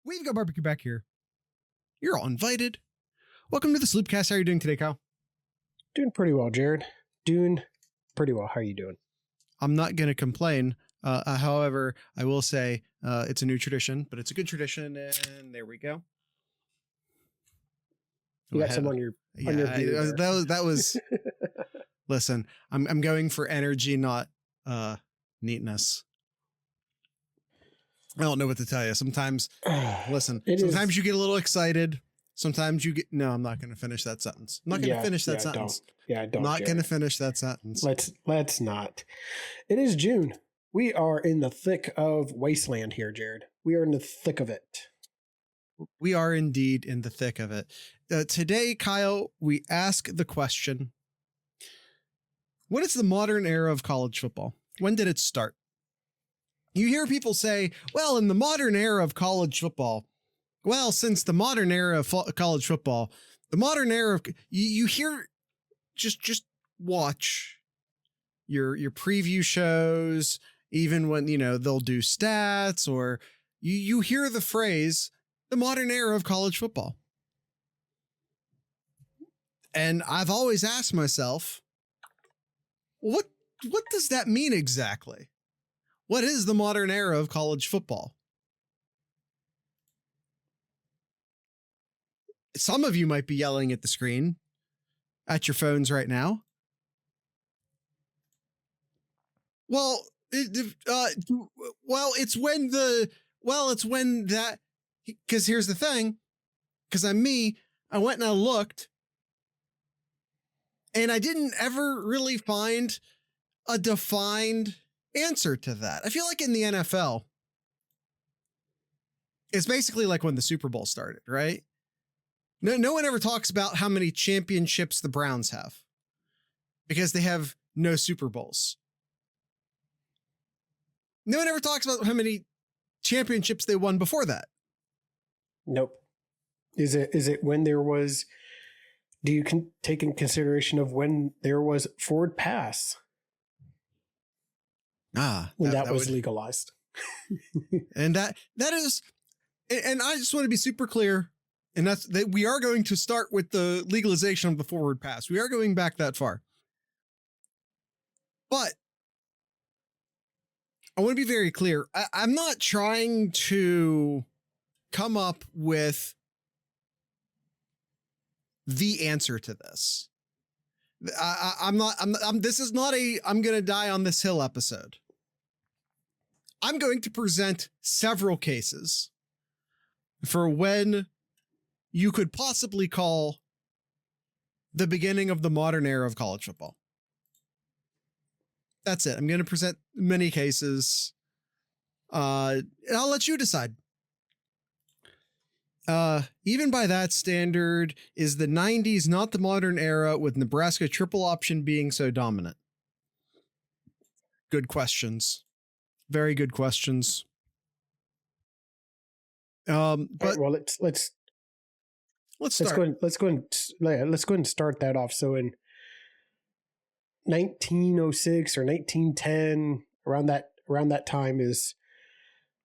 We've got barbecue back here. You're all invited. Welcome to the Sloopcast. How are you doing today, Kyle? Doing pretty well, Jared. Doing pretty well. How are you doing? I'm not going to complain. However, I will say it's a new tradition, but it's a good tradition. And there we go. You got some on your that was listen, I'm going for energy, not neatness. I don't know what to tell you. Sometimes sometimes you get a little excited. Sometimes you get, no, I'm not going to finish that sentence. I'm not going to finish that sentence. Don't. I'm not going to finish that sentence. Let's not. It is June. We are in the thick of wasteland here, Jared. We are in the thick of it. We are indeed in the thick of it. Today, Kyle, we ask the question, what is the modern era of college football? When did it start? You hear people say, well, in the modern era of college football, well, since the modern era of college football, the modern era of, you hear, just watch your preview shows, even when, they'll do stats, or you hear the phrase, the modern era of college football. And I've always asked myself, what does that mean exactly? What is the modern era of college football? Some of you might be yelling at the screen, at your phones right now. Well, it's when that, because here's the thing, because I'm me, I went and I looked, and I didn't ever really find a defined answer to that. I feel like in the NFL, it's basically like when the Super Bowl started, right? No one ever talks about how many championships the Browns have because they have no Super Bowls. No one ever talks about how many championships they won before that. Nope. Is it when there was, do you take in consideration of when there was forward pass? When that was legalized. And that is, and I just want to be super clear, and that's that we are going to start with the legalization of the forward pass. We are going back that far. But I want to be very clear. I'm not trying to come up with the answer to this. This is not I'm going to die on this hill episode. I'm going to present several cases for when you could possibly call the beginning of the modern era of college football. That's it. I'm going to present many cases. And I'll let you decide. Even by that standard, is the 90s not the modern era with Nebraska triple option being so dominant? Good questions. Very good questions. But right, well, let's start. Let's go and start that off. So in 1906 or 1910, around that time is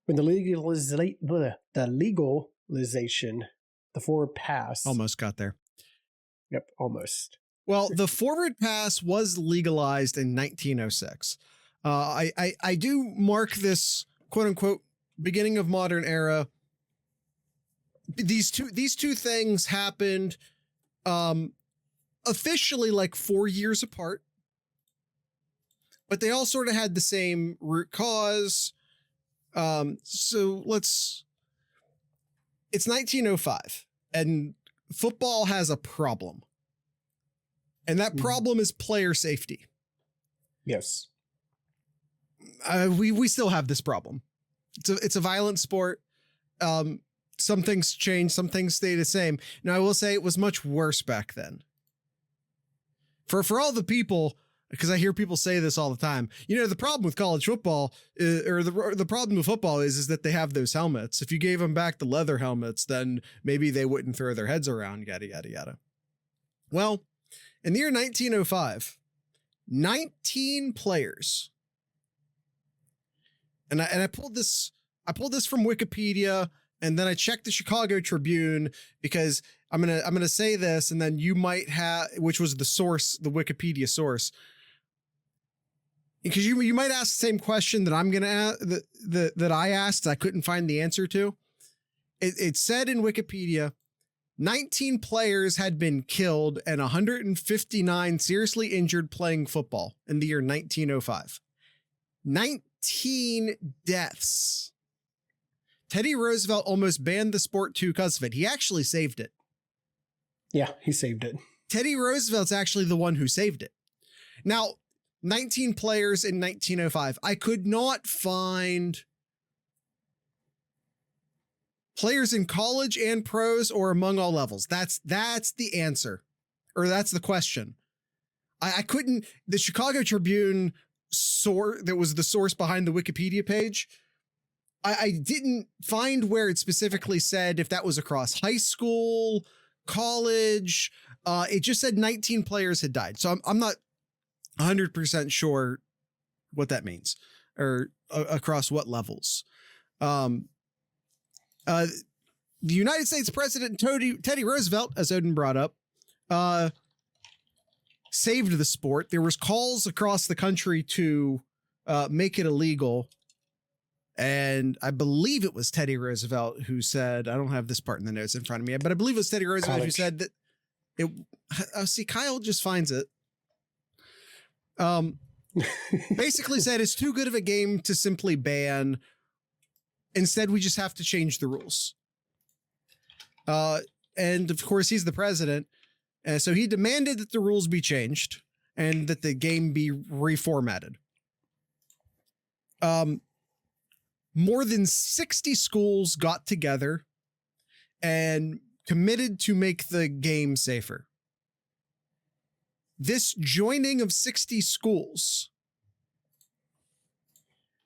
when the legalization, the forward pass. Almost got there. Yep, almost. Well, the forward pass was legalized in 1906. I do mark this quote unquote beginning of modern era. These two things happened officially like 4 years apart, but they all sort of had the same root cause. So it's 1905 and football has a problem. And that problem is player safety. Yes. We still have this problem. It's a violent sport. Some things change, some things stay the same. Now I will say it was much worse back then. For all the people, because I hear people say this all the time, the problem with college football or the problem with football is that they have those helmets. If you gave them back the leather helmets, then maybe they wouldn't throw their heads around, yada, yada, yada. Well, in the year 1905, 19 players, and I pulled this from Wikipedia. And then I checked the Chicago Tribune because I'm gonna say this, and then you might have, which was the source, the Wikipedia source, because you might ask the same question that I'm gonna ask, that I asked. I couldn't find the answer to. It said in Wikipedia, 19 players had been killed and 159 seriously injured playing football in the year 1905. 19 deaths. Teddy Roosevelt almost banned the sport too because of it. He actually saved it. Yeah, he saved it. Teddy Roosevelt's actually the one who saved it. Now, 19 players in 1905. I could not find players in college and pros or among all levels. That's the answer, or that's the question. I couldn't, the Chicago Tribune source that was the source behind the Wikipedia page, I didn't find where it specifically said if that was across high school, college. It just said 19 players had died. So I'm not 100% sure what that means or across what levels. The United States President Teddy Roosevelt, as Odin brought up, saved the sport. There was calls across the country to make it illegal. And I believe it was Teddy Roosevelt who said, I don't have this part in the notes in front of me, but I believe it was Teddy Roosevelt who said that it, see, Kyle just finds it. Basically said it's too good of a game to simply ban. Instead, we just have to change the rules. And of course, he's the president. So he demanded that the rules be changed and that the game be reformatted. More than 60 schools got together and committed to make the game safer. This joining of 60 schools.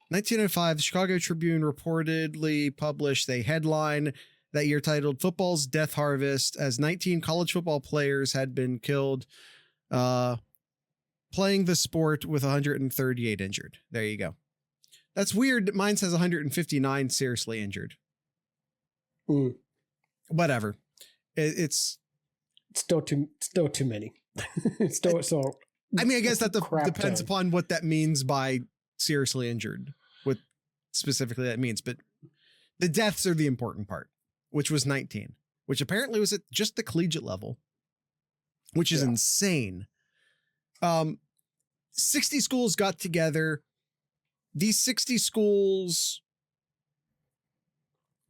1905, the Chicago Tribune reportedly published a headline that year titled "Football's Death Harvest," as 19 college football players had been killed playing the sport, with 138 injured. There you go. That's weird. Mine says 159 seriously injured. Whatever. It's still too many. So I mean, I guess that depends upon what that means by seriously injured, what specifically that means. But the deaths are the important part, which was 19, which apparently was at just the collegiate level, which is insane. 60 schools got together. These 60 schools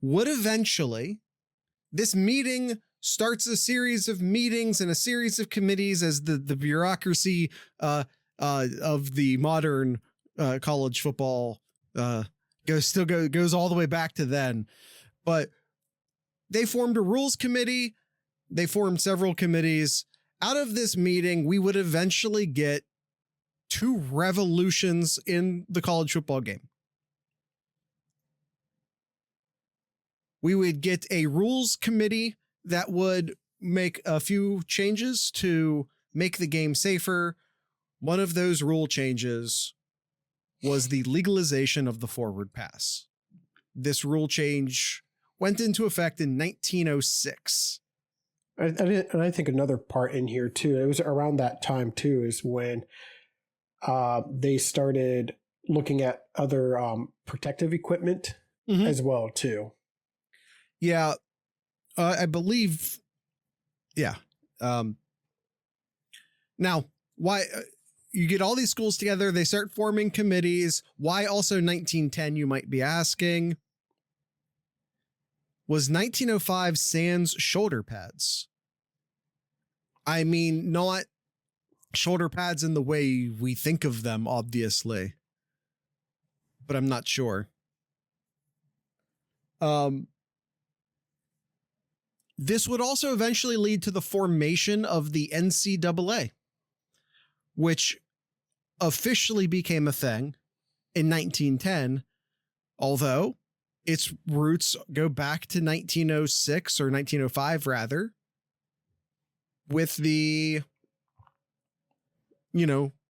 would eventually, this meeting starts a series of meetings and a series of committees as the bureaucracy of the modern college football goes all the way back to then. But they formed a rules committee. They formed several committees. Out of this meeting, we would eventually get 2 revolutions in the college football game. We would get a rules committee that would make a few changes to make the game safer. One of those rule changes was the legalization of the forward pass. This rule change went into effect in 1906. And I think another part in here too, it was around that time too, is when they started looking at other protective equipment as well too. Yeah, I believe. Yeah. Now, why you get all these schools together? They start forming committees. Why also 1910? You might be asking. Was 1905 sans shoulder pads? I mean, not shoulder pads in the way we think of them, obviously, but I'm not sure. This would also eventually lead to the formation of the NCAA, which officially became a thing in 1910, although its roots go back to 1906 or 1905 rather, with the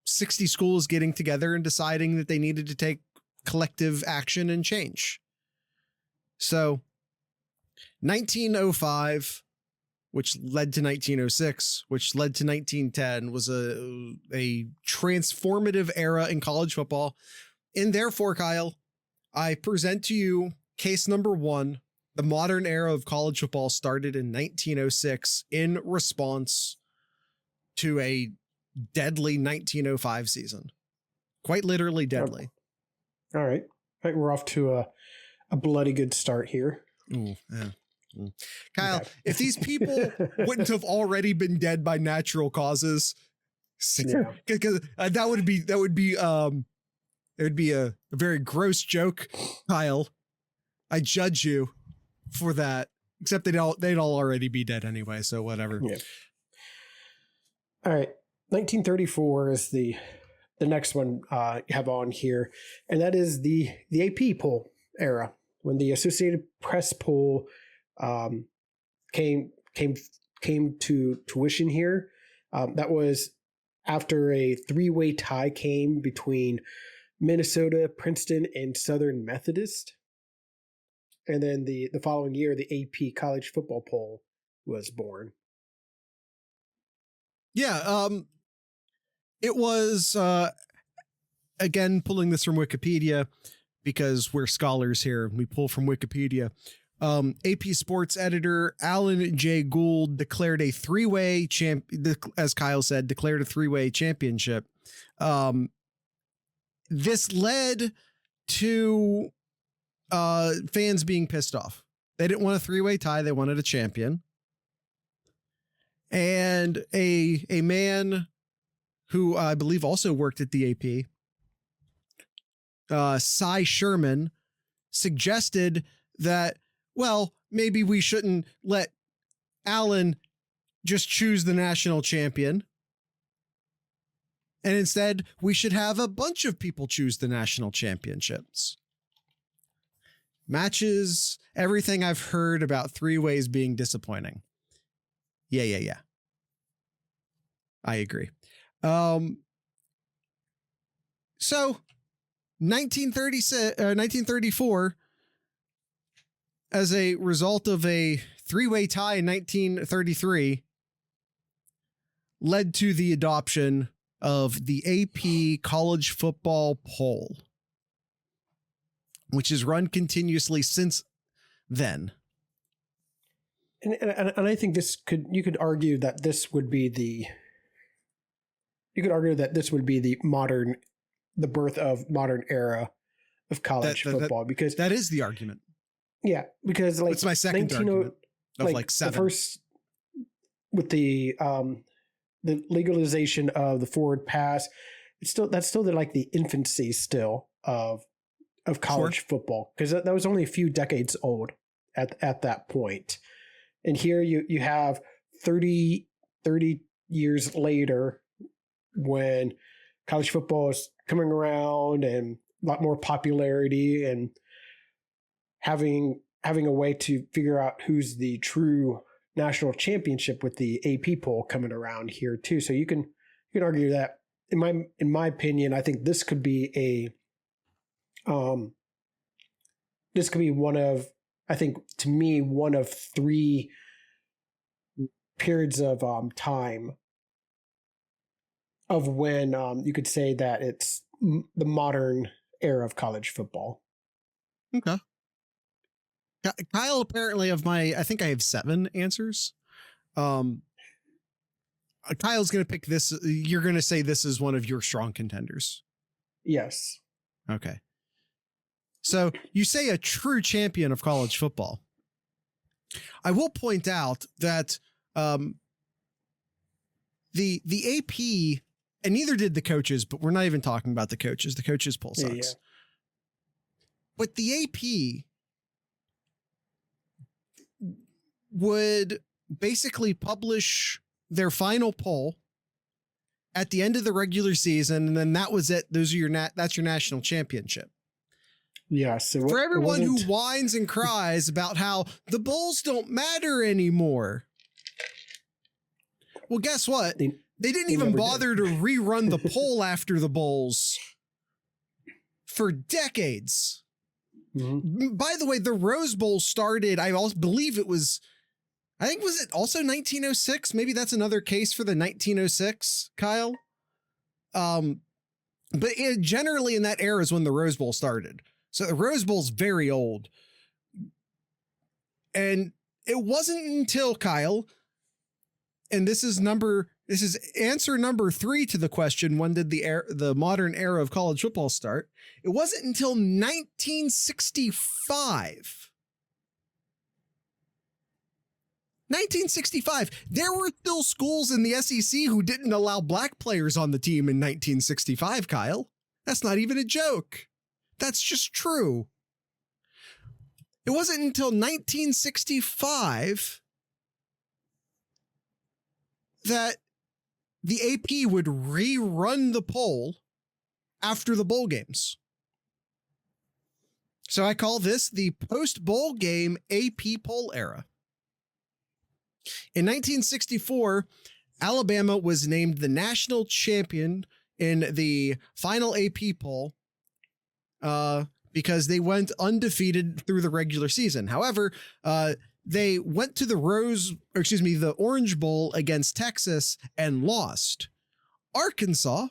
60 schools getting together and deciding that they needed to take collective action and change. So 1905, which led to 1906, which led to 1910, was a transformative era in college football. And therefore, Kyle, I present to you case number one. The modern era of college football started in 1906 in response to a deadly 1905 season. Quite literally deadly. All right. I think we're off to a bloody good start here. Ooh, yeah. Kyle, if these people wouldn't have already been dead by natural causes, because that would be a very gross joke, Kyle. I judge you for that, except they'd all already be dead anyway, so whatever. Yeah. All right. 1934 is the next one you have on here, and that is the AP poll era, when the Associated Press poll came to tuition here. That was after a three-way tie came between Minnesota, Princeton, and Southern Methodist. And then the following year, the AP college football poll was born. Yeah. It was, again, pulling this from Wikipedia because we're scholars here. We pull from Wikipedia. AP sports editor Alan J. Gould declared a three-way as Kyle said, declared a three-way championship. This led to fans being pissed off. They didn't want a three-way tie. They wanted a champion. And a man who I believe also worked at the AP, Cy Sherman, suggested that, well, maybe we shouldn't let Allen just choose the national champion. And instead, we should have a bunch of people choose the national championships. Matches, everything I've heard about three ways being disappointing. Yeah. I agree. So 1934, as a result of a three-way tie in 1933, led to the adoption of the AP college football poll, which has run continuously since then. And I think you could argue that this would be the birth of modern era of college football, because that is the argument. Yeah, because like it's my second argument of like seven. The first with the legalization of the forward pass, that's still the infancy still of college football, because that was only a few decades old at that point. And here you have 30 years later, when college football is coming around and a lot more popularity, and having a way to figure out who's the true national championship with the AP poll coming around here too. So you can argue that, in my opinion, I think this could be one of three periods of time of when you could say that it's the modern era of college football. Okay. Kyle, apparently I think I have 7 answers. Kyle's going to pick this. You're going to say this is one of your strong contenders. Yes. Okay. So you say a true champion of college football. I will point out that the AP, and neither did the coaches, but we're not even talking about the coaches. The coaches poll sucks. Yeah. But the AP would basically publish their final poll at the end of the regular season, and then that was it. That's your national championship. Yes. For everyone who whines and cries about how the bowls don't matter anymore. Well, guess what? They didn't even bother to rerun the poll after the bowls for decades. Mm-hmm. By the way, the Rose Bowl started, I also believe was it also 1906? Maybe that's another case for the 1906, Kyle. But generally in that era is when the Rose Bowl started. So the Rose Bowl's very old. And it wasn't until, Kyle, and this is answer number 3 to the question, when did the modern era of college football start? It wasn't until 1965. 1965. There were still schools in the SEC who didn't allow black players on the team in 1965, Kyle. That's not even a joke. That's just true. It wasn't until 1965 that the AP would rerun the poll after the bowl games. So I call this the post-bowl game AP poll era. In 1964, Alabama was named the national champion in the final AP poll because they went undefeated through the regular season. However, they went to the Orange Bowl against Texas and lost. Arkansas,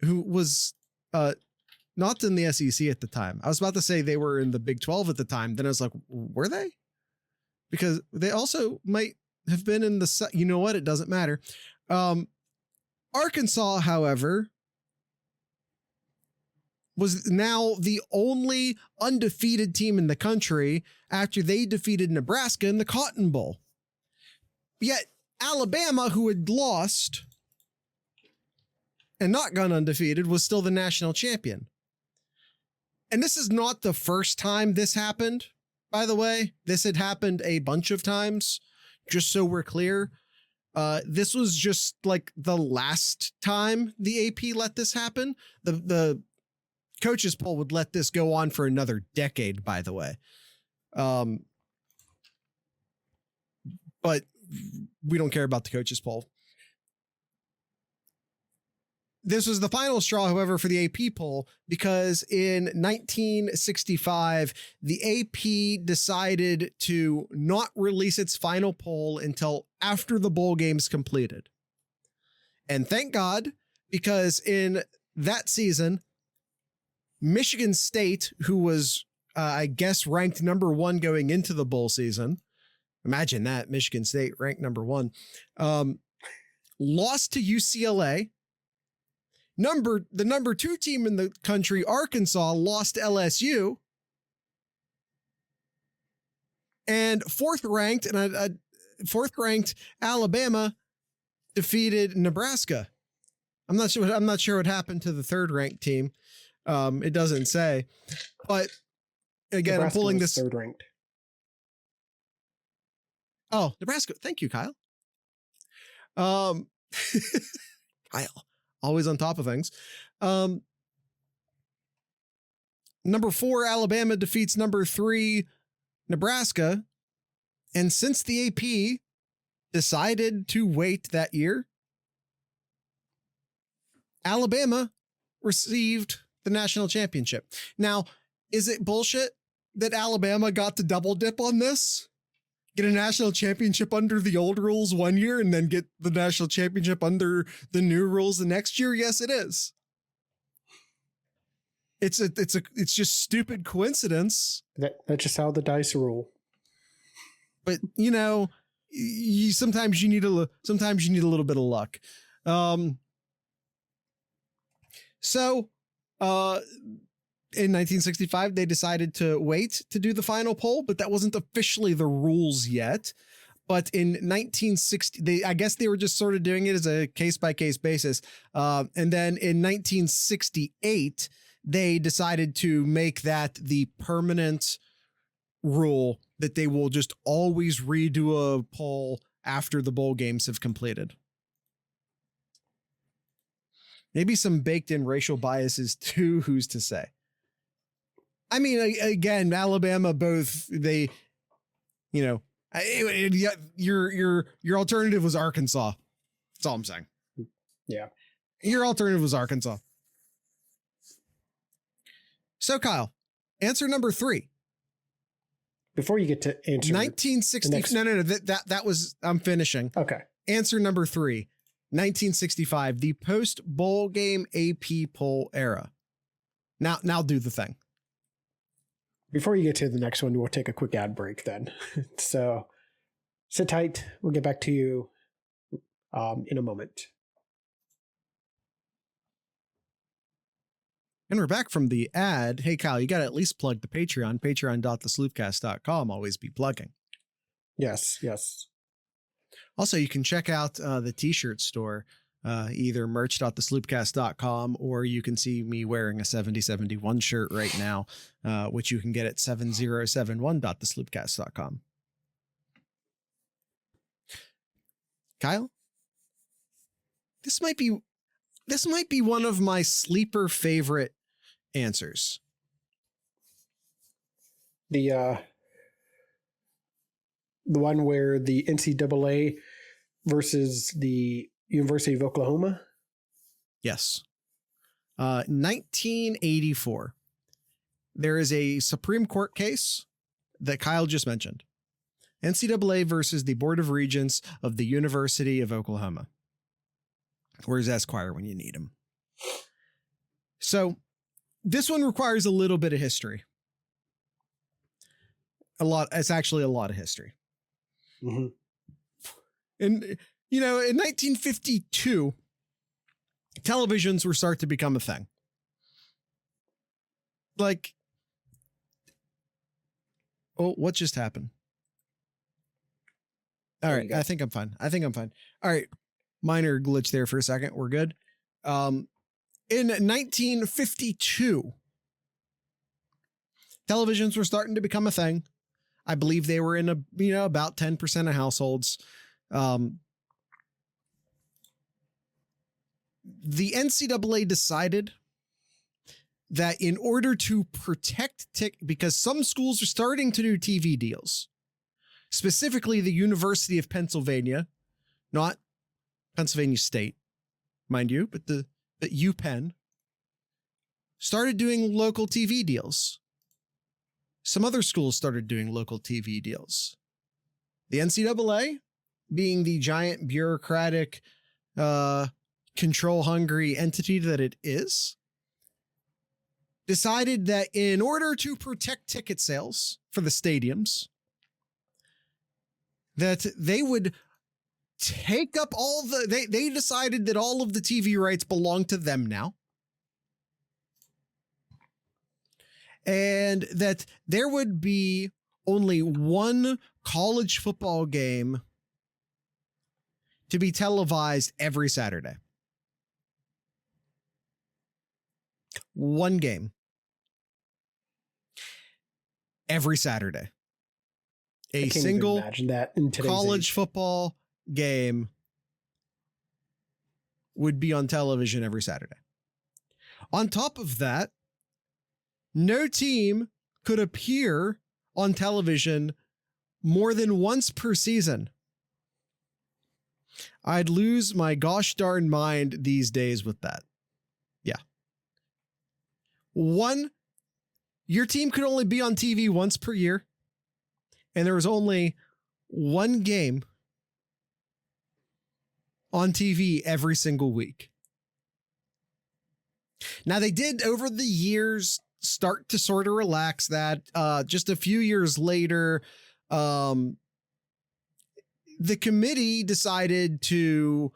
who was not in the SEC at the time. I was about to say they were in the Big 12 at the time. Then I was like, were they? Because they also might have been in the, you know what? It doesn't matter. Arkansas, however, was now the only undefeated team in the country after they defeated Nebraska in the Cotton Bowl. Yet Alabama, who had lost and not gone undefeated, was still the national champion. And this is not the first time this happened, by the way. This had happened a bunch of times, just so we're clear. This was just like the last time the AP let this happen. The coaches poll would let this go on for another decade, by the way. But we don't care about the coaches poll. This was the final straw, however, for the AP poll, because in 1965, the AP decided to not release its final poll until after the bowl games completed. And thank God, because in that season, Michigan State, who was, I guess, ranked number 1 going into the bowl season, imagine that, Michigan State ranked number 1, lost to UCLA. The number 2 team in the country, Arkansas, lost to LSU. And fourth ranked Alabama defeated Nebraska. I'm not sure what happened to the third ranked team. It doesn't say. But again, Nebraska, I'm pulling this third ranked. Oh, Nebraska. Thank you, Kyle. Kyle, always on top of things. Number 4, Alabama defeats number 3, Nebraska. And since the AP decided to wait that year, Alabama received the national championship. Now, is it bullshit that Alabama got to double dip on this? Get a national championship under the old rules one year and then get the national championship under the new rules the next year? Yes, it is. It's just stupid coincidence. That's just how the dice roll. But sometimes you need a little bit of luck. In 1965, they decided to wait to do the final poll, but that wasn't officially the rules yet. But in 1960, I guess they were just sort of doing it as a case-by-case basis. And then in 1968, they decided to make that the permanent rule that they will just always redo a poll after the bowl games have completed. Maybe some baked-in racial biases too, who's to say? I mean, again, Alabama, your alternative was Arkansas. That's all I'm saying. Yeah. Your alternative was Arkansas. So, Kyle, Answer number 3. Before you get to answer 1960. No. That was, I'm finishing. Okay. Answer number 3, 1965, the post bowl game AP poll era. Now do the thing. Before you get to the next one, we'll take a quick ad break then. So sit tight. We'll get back to you in a moment. And we're back from the ad. Hey, Kyle, you got to at least plug the Patreon, patreon.thesloopcast.com. Always be plugging. Yes. Also, you can check out the t-shirt store, either merch.thesloopcast.com, or you can see me wearing a 7071 shirt right now, which you can get at 7071.thesloopcast.com. Kyle, this might be one of my sleeper favorite answers. The one where the NCAA versus the University of Oklahoma? Yes. 1984. There is a Supreme Court case that Kyle just mentioned. NCAA versus the Board of Regents of the University of Oklahoma. Where's Esquire when you need him? So this one requires a little bit of history. It's actually a lot of history. Mm-hmm. And, in 1952, televisions were starting to become a thing. Like, oh, what just happened? All right, I think I'm fine. All right, minor glitch there for a second. We're good. In 1952, televisions were starting to become a thing. I believe they were in about 10% of households. The NCAA decided that in order to protect because some schools are starting to do TV deals, specifically the University of Pennsylvania, not Pennsylvania State, mind you, but UPenn started doing local TV deals. Some other schools started doing local TV deals. The NCAA, being the giant bureaucratic, control-hungry entity that it is, decided that in order to protect ticket sales for the stadiums, that they would take up they decided that all of the TV rights belong to them now. And that there would be only one college football game to be televised every Saturday. One game. Every Saturday. A single imagine that in college football game would be on television every Saturday. On top of that, no team could appear on television more than once per season. I'd lose my gosh darn mind these days with that. Yeah. Your team could only be on TV once per year, and there was only one game on TV every single week. Now, they did over the years start to sort of relax that. Just a few years later, the committee decided to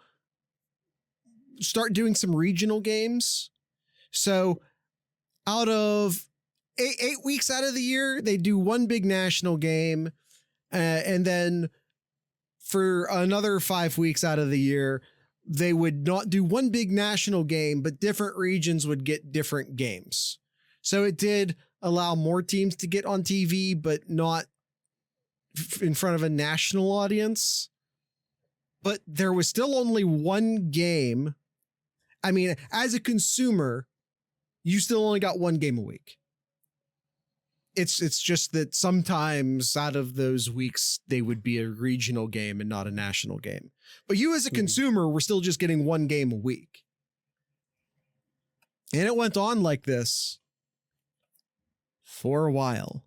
start doing some regional games. So out of eight weeks out of the year, they do one big national game. And then for another 5 weeks out of the year, they would not do one big national game, but different regions would get different games. So it did allow more teams to get on TV, but not in front of a national audience. But there was still only one game. I mean, as a consumer, you still only got one game a week. It's just that sometimes out of those weeks, they would be a regional game and not a national game. But you as a consumer were still just getting one game a week. And it went on like this for a while.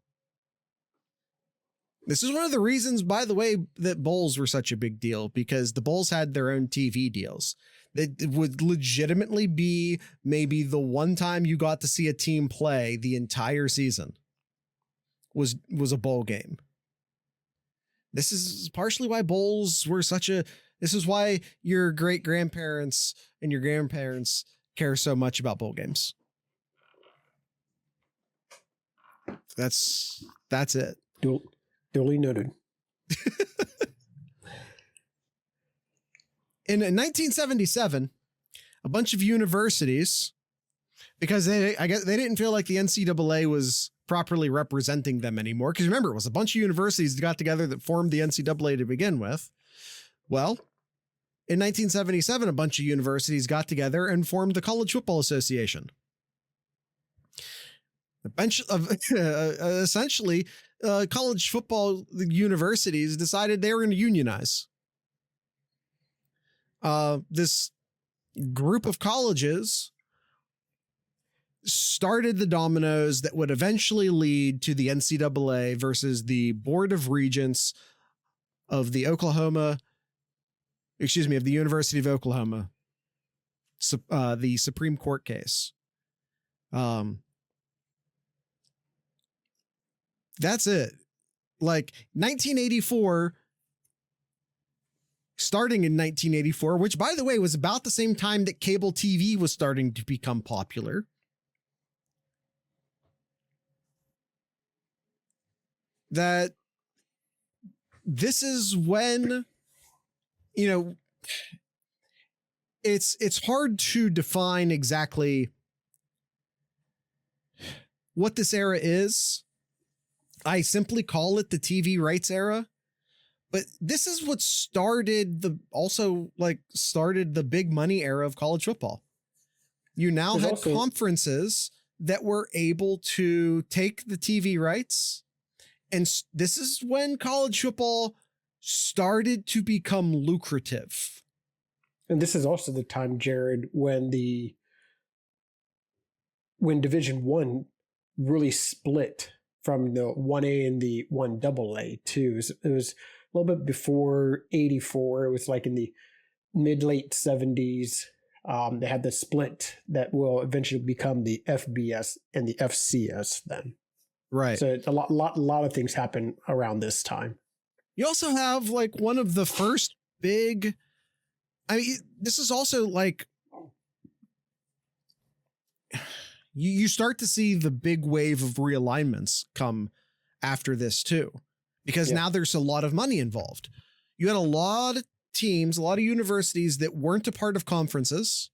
This is one of the reasons, by the way, that bowls were such a big deal, because the bowls had their own TV deals. It would legitimately be maybe the one time you got to see a team play the entire season was a bowl game. This is partially why bowls were this is why your great grandparents and your grandparents care so much about bowl games. That's it. Duly noted. In 1977, a bunch of universities, because they didn't feel like the NCAA was properly representing them anymore. Because remember, it was a bunch of universities that got together that formed the NCAA to begin with. Well, in 1977, a bunch of universities got together and formed the College Football Association. A bunch of essentially college football universities decided they were going to unionize. This group of colleges started the dominoes that would eventually lead to the NCAA versus the Board of Regents of the University of Oklahoma, the Supreme Court case. That's it. Like 1984, starting in 1984, which by the way was about the same time that cable TV was starting to become popular. That this is when, it's hard to define exactly what this era is. I simply call it the TV rights era, but this is what started the big money era of college football. You now had conferences that were able to take the TV rights, and this is when college football started to become lucrative. And this is also the time, Jared, when Division I really split from the 1A and the 1AA too. It was a little bit before 84. It was like in the mid-late 70s. They had the split that will eventually become the FBS and the FCS then. Right. So a lot of things happen around this time. You also have like one of the first big, this is also like, you start to see the big wave of realignments come after this too, because now there's a lot of money involved. You had a lot of teams, a lot of universities that weren't a part of conferences.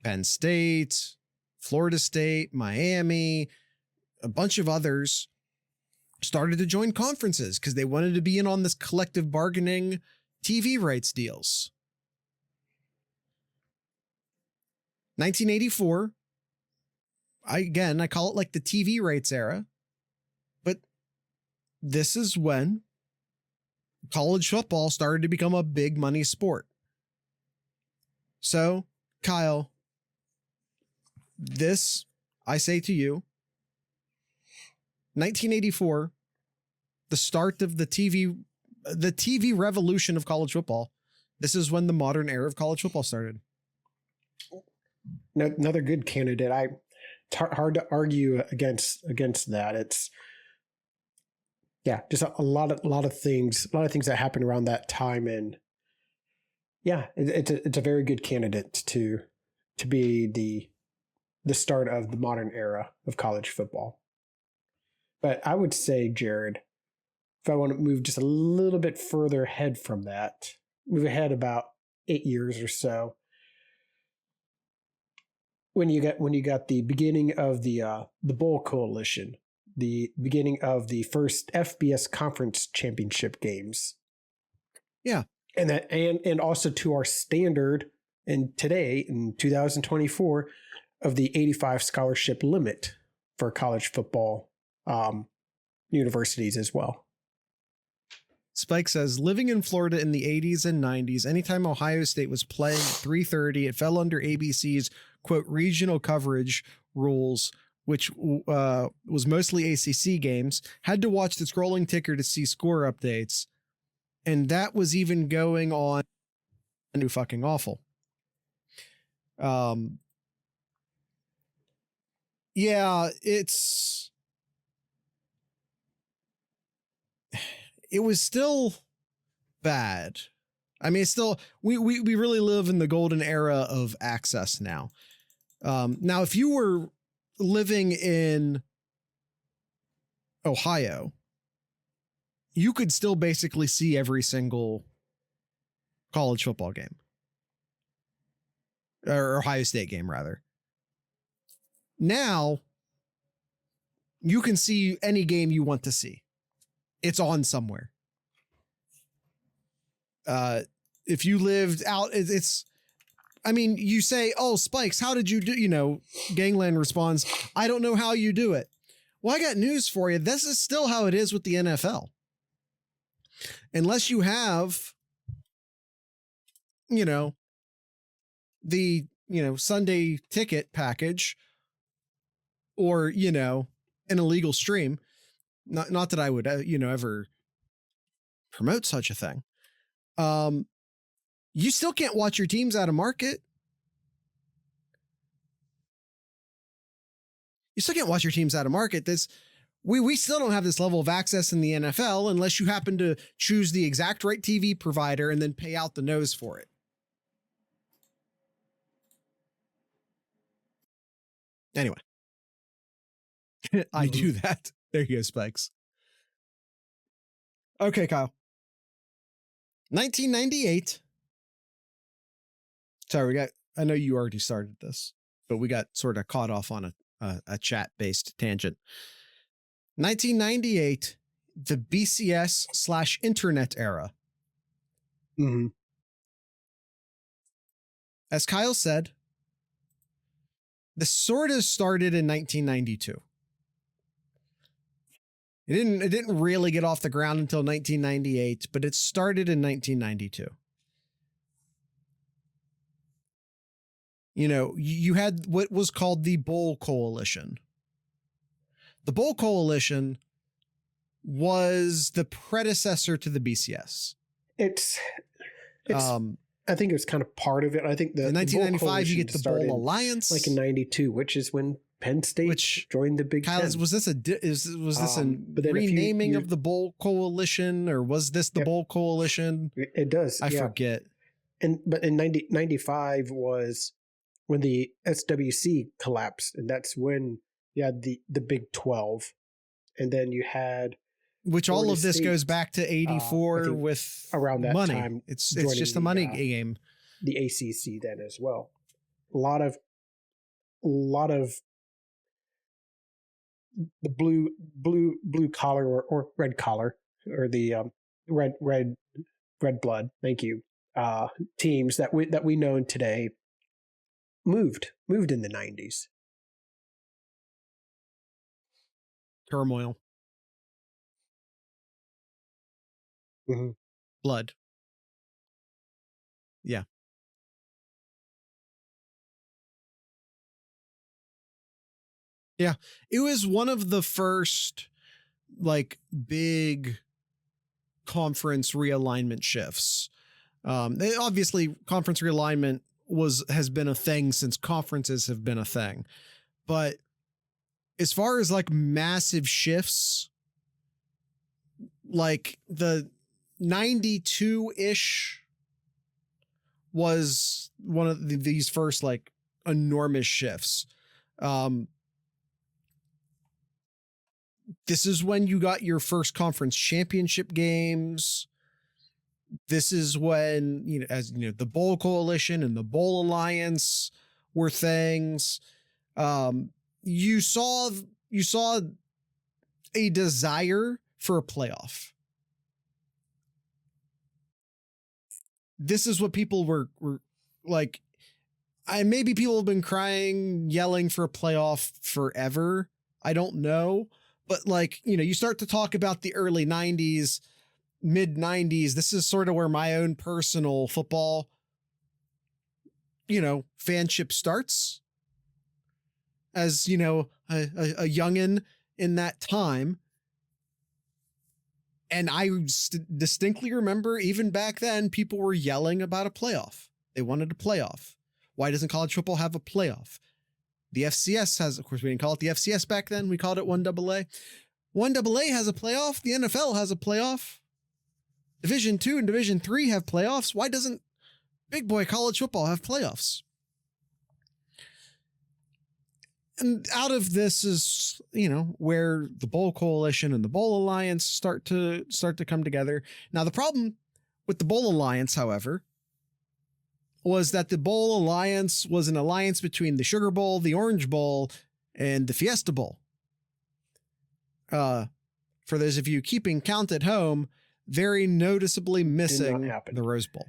Penn State, Florida State, Miami, a bunch of others started to join conferences because they wanted to be in on this collective bargaining TV rights deals. 1984. I call it like the TV rights era, but this is when college football started to become a big money sport. So, Kyle, this, I say to you, 1984, the start of the TV revolution of college football. This is when the modern era of college football started. Another good candidate. It's hard to argue against that. It's just a lot of things that happened around that time, and it's a very good candidate to be the start of the modern era of college football. But I would say, Jared, if I want to move just a little bit further ahead from that, move ahead about 8 years or so, when you got the beginning of the Bowl Coalition, the beginning of the first FBS Conference Championship games, and also to our standard, and today in 2024, of the 85 scholarship limit for college football universities as well. Spike says, living in Florida in the 80s and 90s, anytime Ohio State was playing at 3:30, it fell under ABC's, quote, regional coverage rules which was mostly ACC games, had to watch the scrolling ticker to see score updates. And that was even going on fucking awful. Yeah, it was still bad. I mean, it's still, we really live in the golden era of access now. Now, if you were living in Ohio, you could still basically see every single college football game, or Ohio State game, rather. Now, you can see any game you want to see. It's on somewhere. If you lived out, I mean, you say, oh, Spikes, how did you do? Gangland responds, I don't know how you do it. Well, I got news for you. This is still how it is with the NFL. Unless you have, the, Sunday ticket package or, an illegal stream. Not that I would, ever promote such a thing. You still can't watch your teams out of market. You still can't watch your teams out of market. We still don't have this level of access in the NFL unless you happen to choose the exact right TV provider and then pay out the nose for it. Anyway, I do that. There you go, Spikes. Okay, Kyle. 1998. Sorry, I know you already started this, but we got sort of caught off on a chat-based tangent. 1998, the BCS/internet era. Mm-hmm. As Kyle said, this sort of started in 1992. It didn't really get off the ground until 1998, but it started in 1992. You had what was called the Bowl Coalition. The Bowl Coalition was the predecessor to the BCS. It's I think it was kind of part of it. I think in 1995 you get the Bowl Alliance, like in 92, which is when Penn State joined the Big Ten. Was this a renaming of the Bowl Coalition, or was this the Bowl Coalition? It does. I forget. But in 95 was when the SWC collapsed, and that's when you had the Big 12, and then you had, which all of this goes back to 84 with around that money. time. It's just a money game. The ACC then as well. A lot of the blue collar or red collar, or the red blood. Thank you. Teams that we know today moved in the 90s. Turmoil. Mm-hmm. Blood. Yeah. Yeah. It was one of the first big conference realignment shifts. Obviously conference realignment has been a thing since conferences have been a thing, but as far as massive shifts, the 92-ish was one of these first enormous shifts. This is when you got your first conference championship games. This is when, the Bowl Coalition and the Bowl Alliance were things. You saw a desire for a playoff. This is what people were like. Maybe people have been crying, yelling for a playoff forever. I don't know. But you start to talk about the early 90s, mid 90s. This is sort of where my own personal football, fanship starts. As, a youngin in that time. And I distinctly remember even back then, people were yelling about a playoff. They wanted a playoff. Why doesn't college football have a playoff? The FCS has, of course, we didn't call it the FCS back then. We called it 1AA. 1AA has a playoff. The NFL has a playoff. Division II and Division III have playoffs. Why doesn't big boy college football have playoffs? And out of this is, where the Bowl Coalition and the Bowl Alliance start to come together. Now, the problem with the Bowl Alliance, however, was that the Bowl Alliance was an alliance between the Sugar Bowl, the Orange Bowl, and the Fiesta Bowl. For those of you keeping count at home, very noticeably missing the Rose Bowl.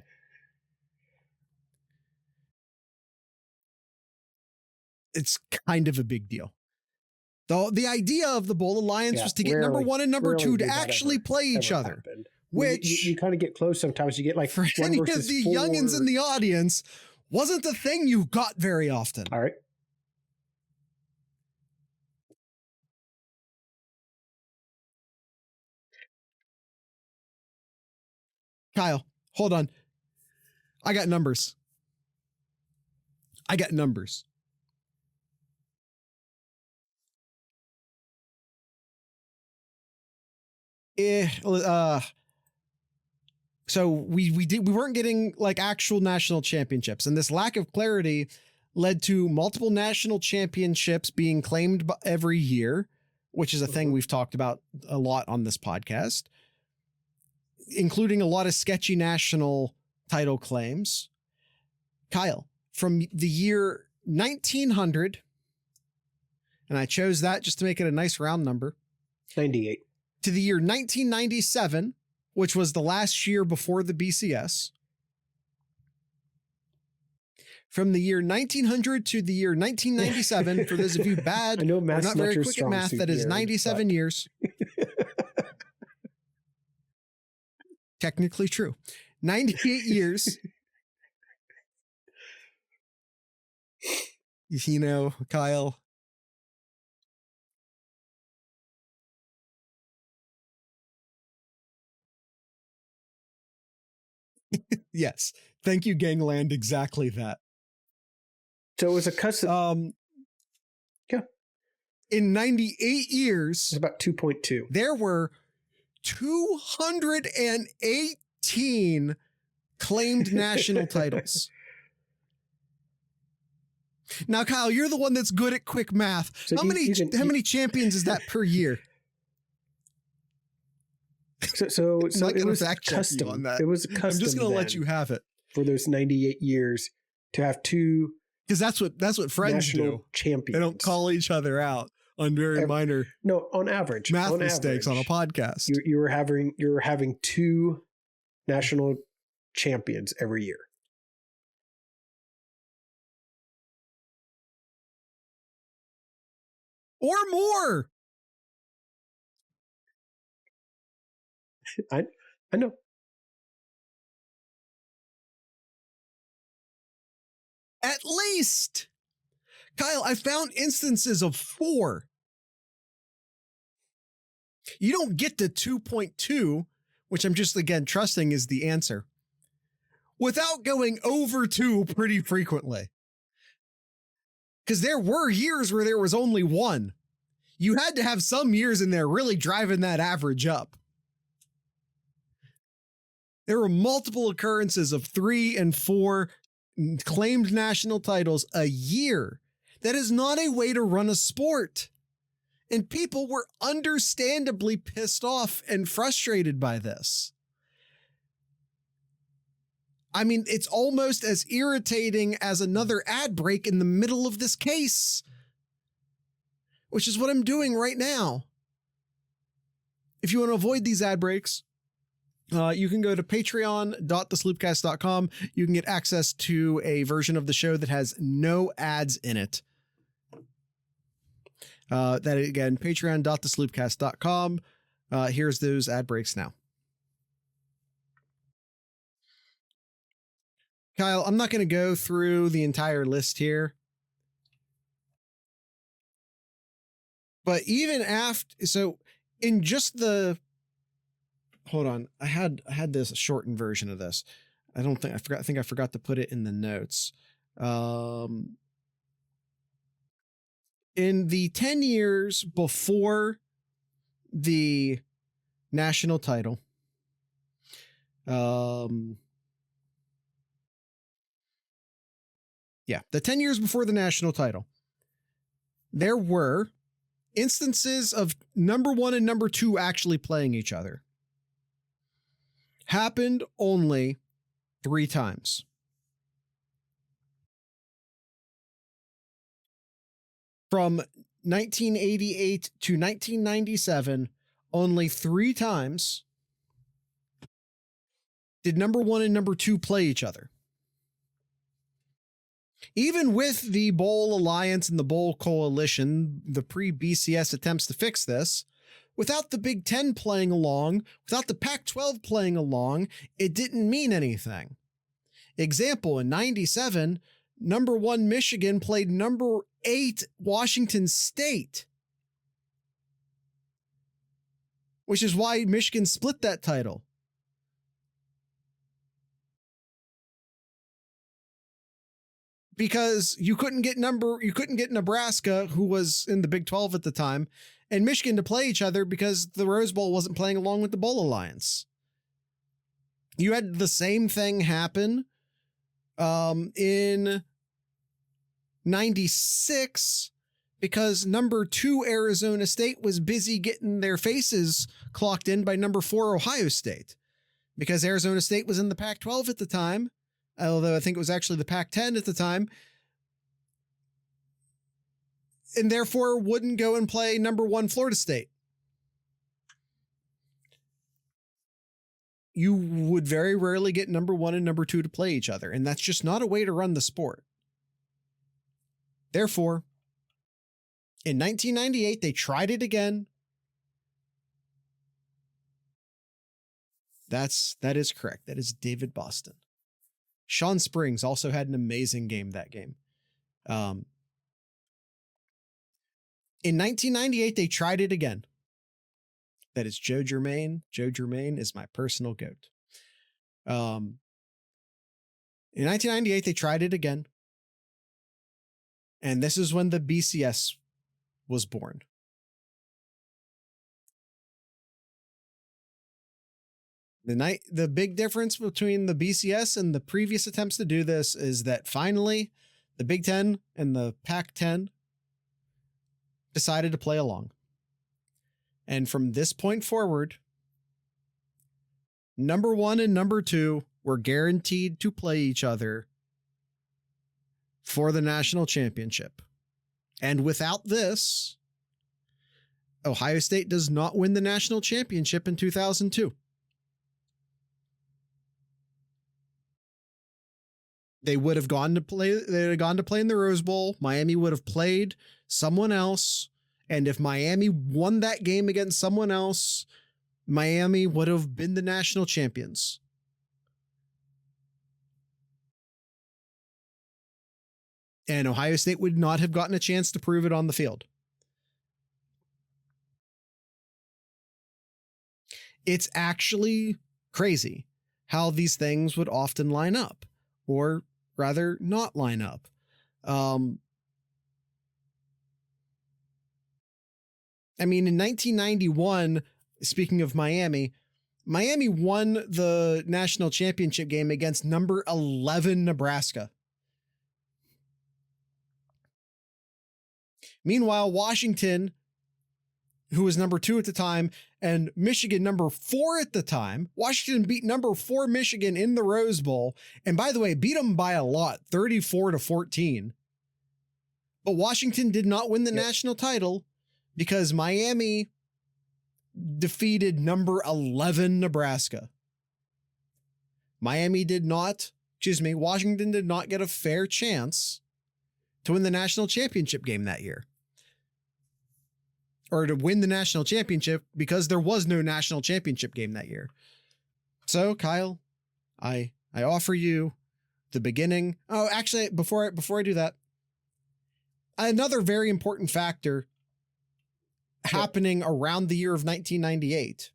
It's kind of a big deal. Though the idea of the Bowl Alliance was to get number 1 and number 2 to actually play each other. Happened. Which you kind of get close sometimes. You get like for any of the youngins in the audience, wasn't the thing you got very often. All right. Kyle, hold on. I got numbers. So we weren't getting like actual national championships, and this lack of clarity led to multiple national championships being claimed every year, which is a thing we've talked about a lot on this podcast, including a lot of sketchy national title claims. Kyle, from the year 1900, and I chose that just to make it a nice round number, 98, to the year 1997, which was the last year before the BCS. From the year 1900 to the year 1997, for those of you bad, I know math's not very quick at math, that is 97 years. Technically true. 98 years. Kyle. Yes. Thank you, Gangland. Exactly that. So it was a custom. Yeah. In 98 years, it's about 2.2. There were 218 claimed national titles. Now, Kyle, you're the one that's good at quick math. So how many champions is that per year? So it was custom on that. It was custom. I'm just going to let you have it for those 98 years to have two. Because that's what friends do. Champions. They don't call each other out on very minor. No, on average, math mistakes on a podcast. You were having two national champions every year. Or more. I know. At least. Kyle, I found instances of 4. You don't get to 2.2, which I'm just, again, trusting is the answer, without going over 2 pretty frequently. Because there were years where there was only 1. You had to have some years in there really driving that average up. There were multiple occurrences of 3 and 4 claimed national titles a year. That is not a way to run a sport. And people were understandably pissed off and frustrated by this. I mean, it's almost as irritating as another ad break in the middle of this case, which is what I'm doing right now. If you want to avoid these ad breaks, you can go to patreon.thesloopcast.com. You can get access to a version of the show that has no ads in it. That again, patreon.thesloopcast.com. Here's those ad breaks now. Kyle, I'm not going to go through the entire list here. But even after, so in just the, hold on, I had this shortened version of this. I think I forgot to put it in the notes. In the 10 years before the national title, the 10 years before the national title, there were instances of number 1 and number 2 actually playing each other. Happened only 3 times. From 1988 to 1997, only 3 times did number 1 and number 2 play each other. Even with the Bowl Alliance and the Bowl Coalition, the pre-BCS attempts to fix this, without the Big Ten playing along, without the Pac-12 playing along, it didn't mean anything. Example, in 97, number 1 Michigan played number 8 Washington State, which is why Michigan split that title. Because you couldn't get Nebraska, who was in the Big 12 at the time, and Michigan to play each other because the Rose Bowl wasn't playing along with the Bowl Alliance. You had the same thing happen in 96 because number 2 Arizona State was busy getting their faces clocked in by number 4 Ohio State, because Arizona State was in the Pac-12 at the time, although I think it was actually the Pac-10 at the time, and therefore wouldn't go and play number 1 Florida State. You would very rarely get number 1 and number 2 to play each other, and that's just not a way to run the sport. Therefore, in 1998, they tried it again. That is correct. That is David Boston. Sean Springs also had an amazing game that game. In 1998, they tried it again. That is Joe Germain. Joe Germain is my personal goat. In 1998, they tried it again. And this is when the BCS was born. The big difference between the BCS and the previous attempts to do this is that finally the Big Ten and the Pac-10 decided to play along. And from this point forward, number 1 and number 2 were guaranteed to play each other for the national championship. And without this, Ohio State does not win the national championship in 2002. They would have gone to play in the Rose Bowl. Miami would have played someone else. And if Miami won that game against someone else, Miami would have been the national champions. And Ohio State would not have gotten a chance to prove it on the field. It's actually crazy how these things would often line up, or rather not line up. I mean, in 1991, speaking of Miami won the national championship game against number 11 Nebraska. Meanwhile, Washington, who was number 2 at the time, and Michigan, number 4 at the time, Washington beat number 4 Michigan in the Rose Bowl. And by the way, beat them by a lot, 34-14. But Washington did not win the national title because Miami defeated number 11 Nebraska. Washington did not get a fair chance to win the national championship game that year. Or to win the national championship, because there was no national championship game that year. So, Kyle, I offer you the beginning. Oh, actually, before I do that, another very important factor happening around the year of 1998.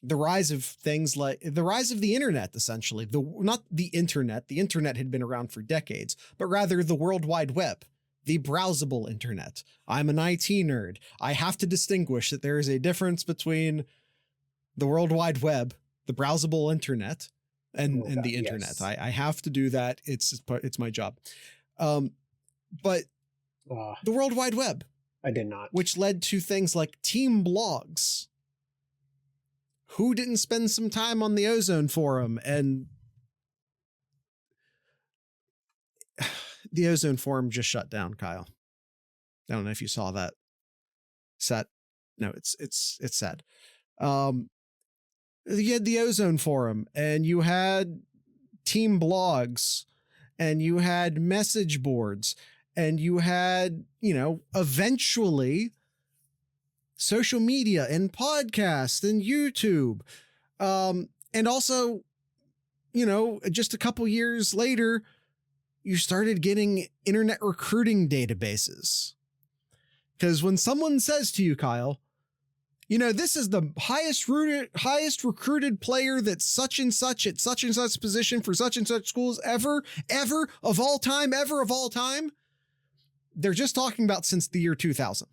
The rise of things like the rise of the internet, essentially. Not the internet. The internet had been around for decades, but rather the World Wide Web, the browsable internet. I'm an IT nerd. I have to distinguish that there is a difference between the World Wide Web, the browsable internet, and the internet. Yes. I have to do that. It's my job. But the World Wide Web. I did not. Which led to things like team blogs. Who didn't spend some time on the Ozone Forum? And the Ozone Forum just shut down, Kyle. I don't know if you saw that. No, it's sad. You had the Ozone Forum, and you had team blogs, and you had message boards, and you had, eventually social media and podcast and YouTube. And also, just a couple years later, you started getting internet recruiting databases. Because when someone says to you, Kyle, this is the highest recruited player that's such and such at such and such position for such and such schools ever of all time, they're just talking about since the year 2000.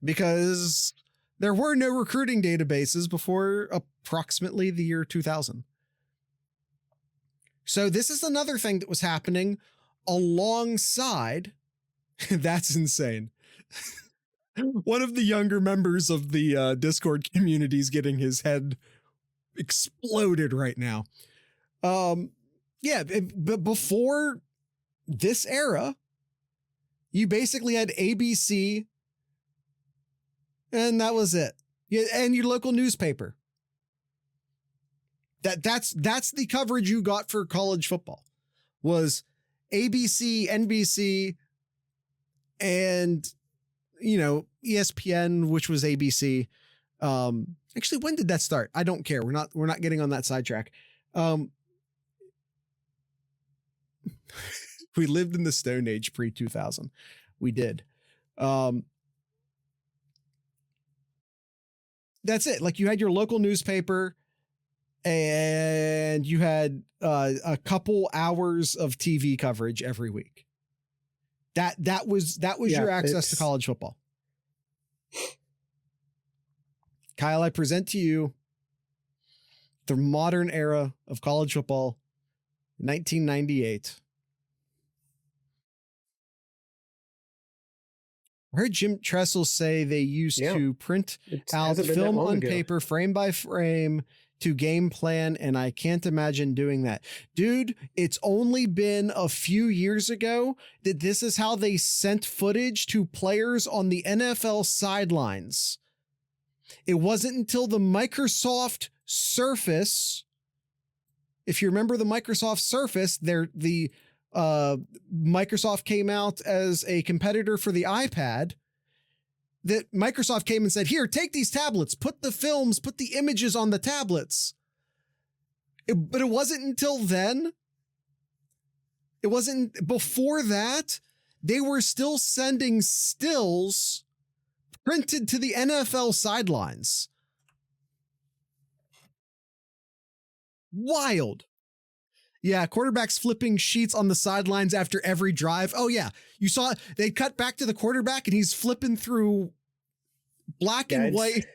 Because there were no recruiting databases before approximately the year 2000. So this is another thing that was happening alongside. That's insane. One of the younger members of the Discord community is getting his head exploded right now. But before this era, you basically had ABC, and that was it. Yeah, and your local newspaper. That's the coverage you got for college football. Was ABC, NBC, and ESPN, which was ABC. Actually, when did that start? I don't care. We're not getting on that sidetrack. We lived in the Stone Age pre-2000. We did. That's it. Like, you had your local newspaper, and you had a couple hours of TV coverage every week. That was your access to college football. Kyle, I present to you the modern era of college football, 1998. I heard Jim Tressel say they used to print out film on paper, frame by frame, to game plan, and I can't imagine doing that. Dude, it's only been a few years ago that this is how they sent footage to players on the NFL sidelines. It wasn't until the Microsoft Surface, if you remember the Microsoft Surface, Microsoft came out as a competitor for the iPad, that Microsoft came and said, here, take these tablets, put the images on the tablets. But it wasn't until then. It wasn't before that. They were still sending stills printed to the NFL sidelines. Wild. Yeah, quarterbacks flipping sheets on the sidelines after every drive. Oh, yeah. You saw they cut back to the quarterback and he's flipping through black and white.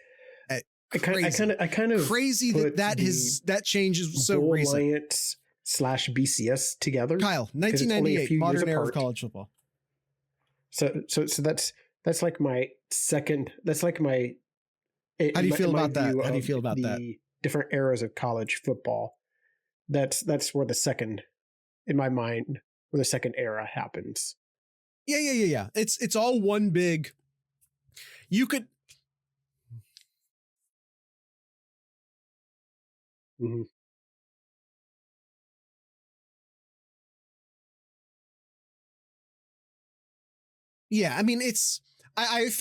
I kind of crazy that change is so recent. Alliance / BCS together. Kyle, 1998, modern era of college football. So that's like my second. That's like my. How do you feel about that? How do you feel about that? Different eras of college football. That's where the second, in my mind, where the second era happens. Yeah. It's all one big. You could. Mm-hmm. Yeah, I mean, it's. I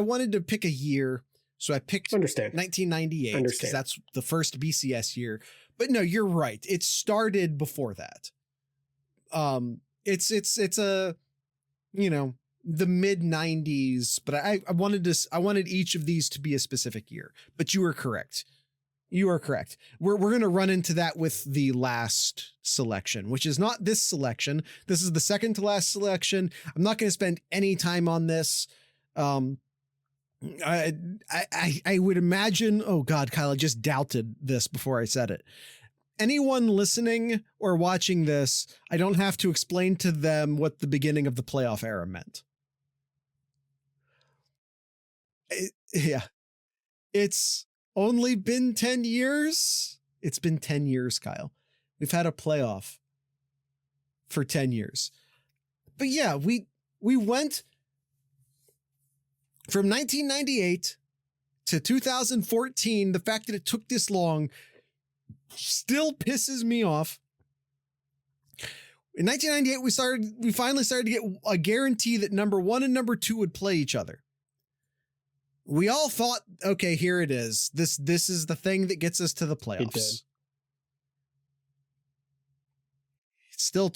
wanted to pick a year, so I picked 1998 because that's the first BCS year. But no, you're right. It started before that. it's a, the mid 90s, but I wanted each of these to be a specific year, but you were correct. You are correct. We're going to run into that with the last selection, which is not this selection. This is the second to last selection. I'm not going to spend any time on this. I would imagine, oh God, Kyle, I just doubted this before I said it. Anyone listening or watching this, I don't have to explain to them what the beginning of the playoff era meant. Yeah. It's only been 10 years. It's been 10 years, Kyle. We've had a playoff for 10 years. But yeah, we went from 1998 to 2014. The fact that it took this long still pisses me off. In 1998, we finally started to get a guarantee that number 1 and number 2 would play each other. We all thought, okay, here it is. This is the thing that gets us to the playoffs. It still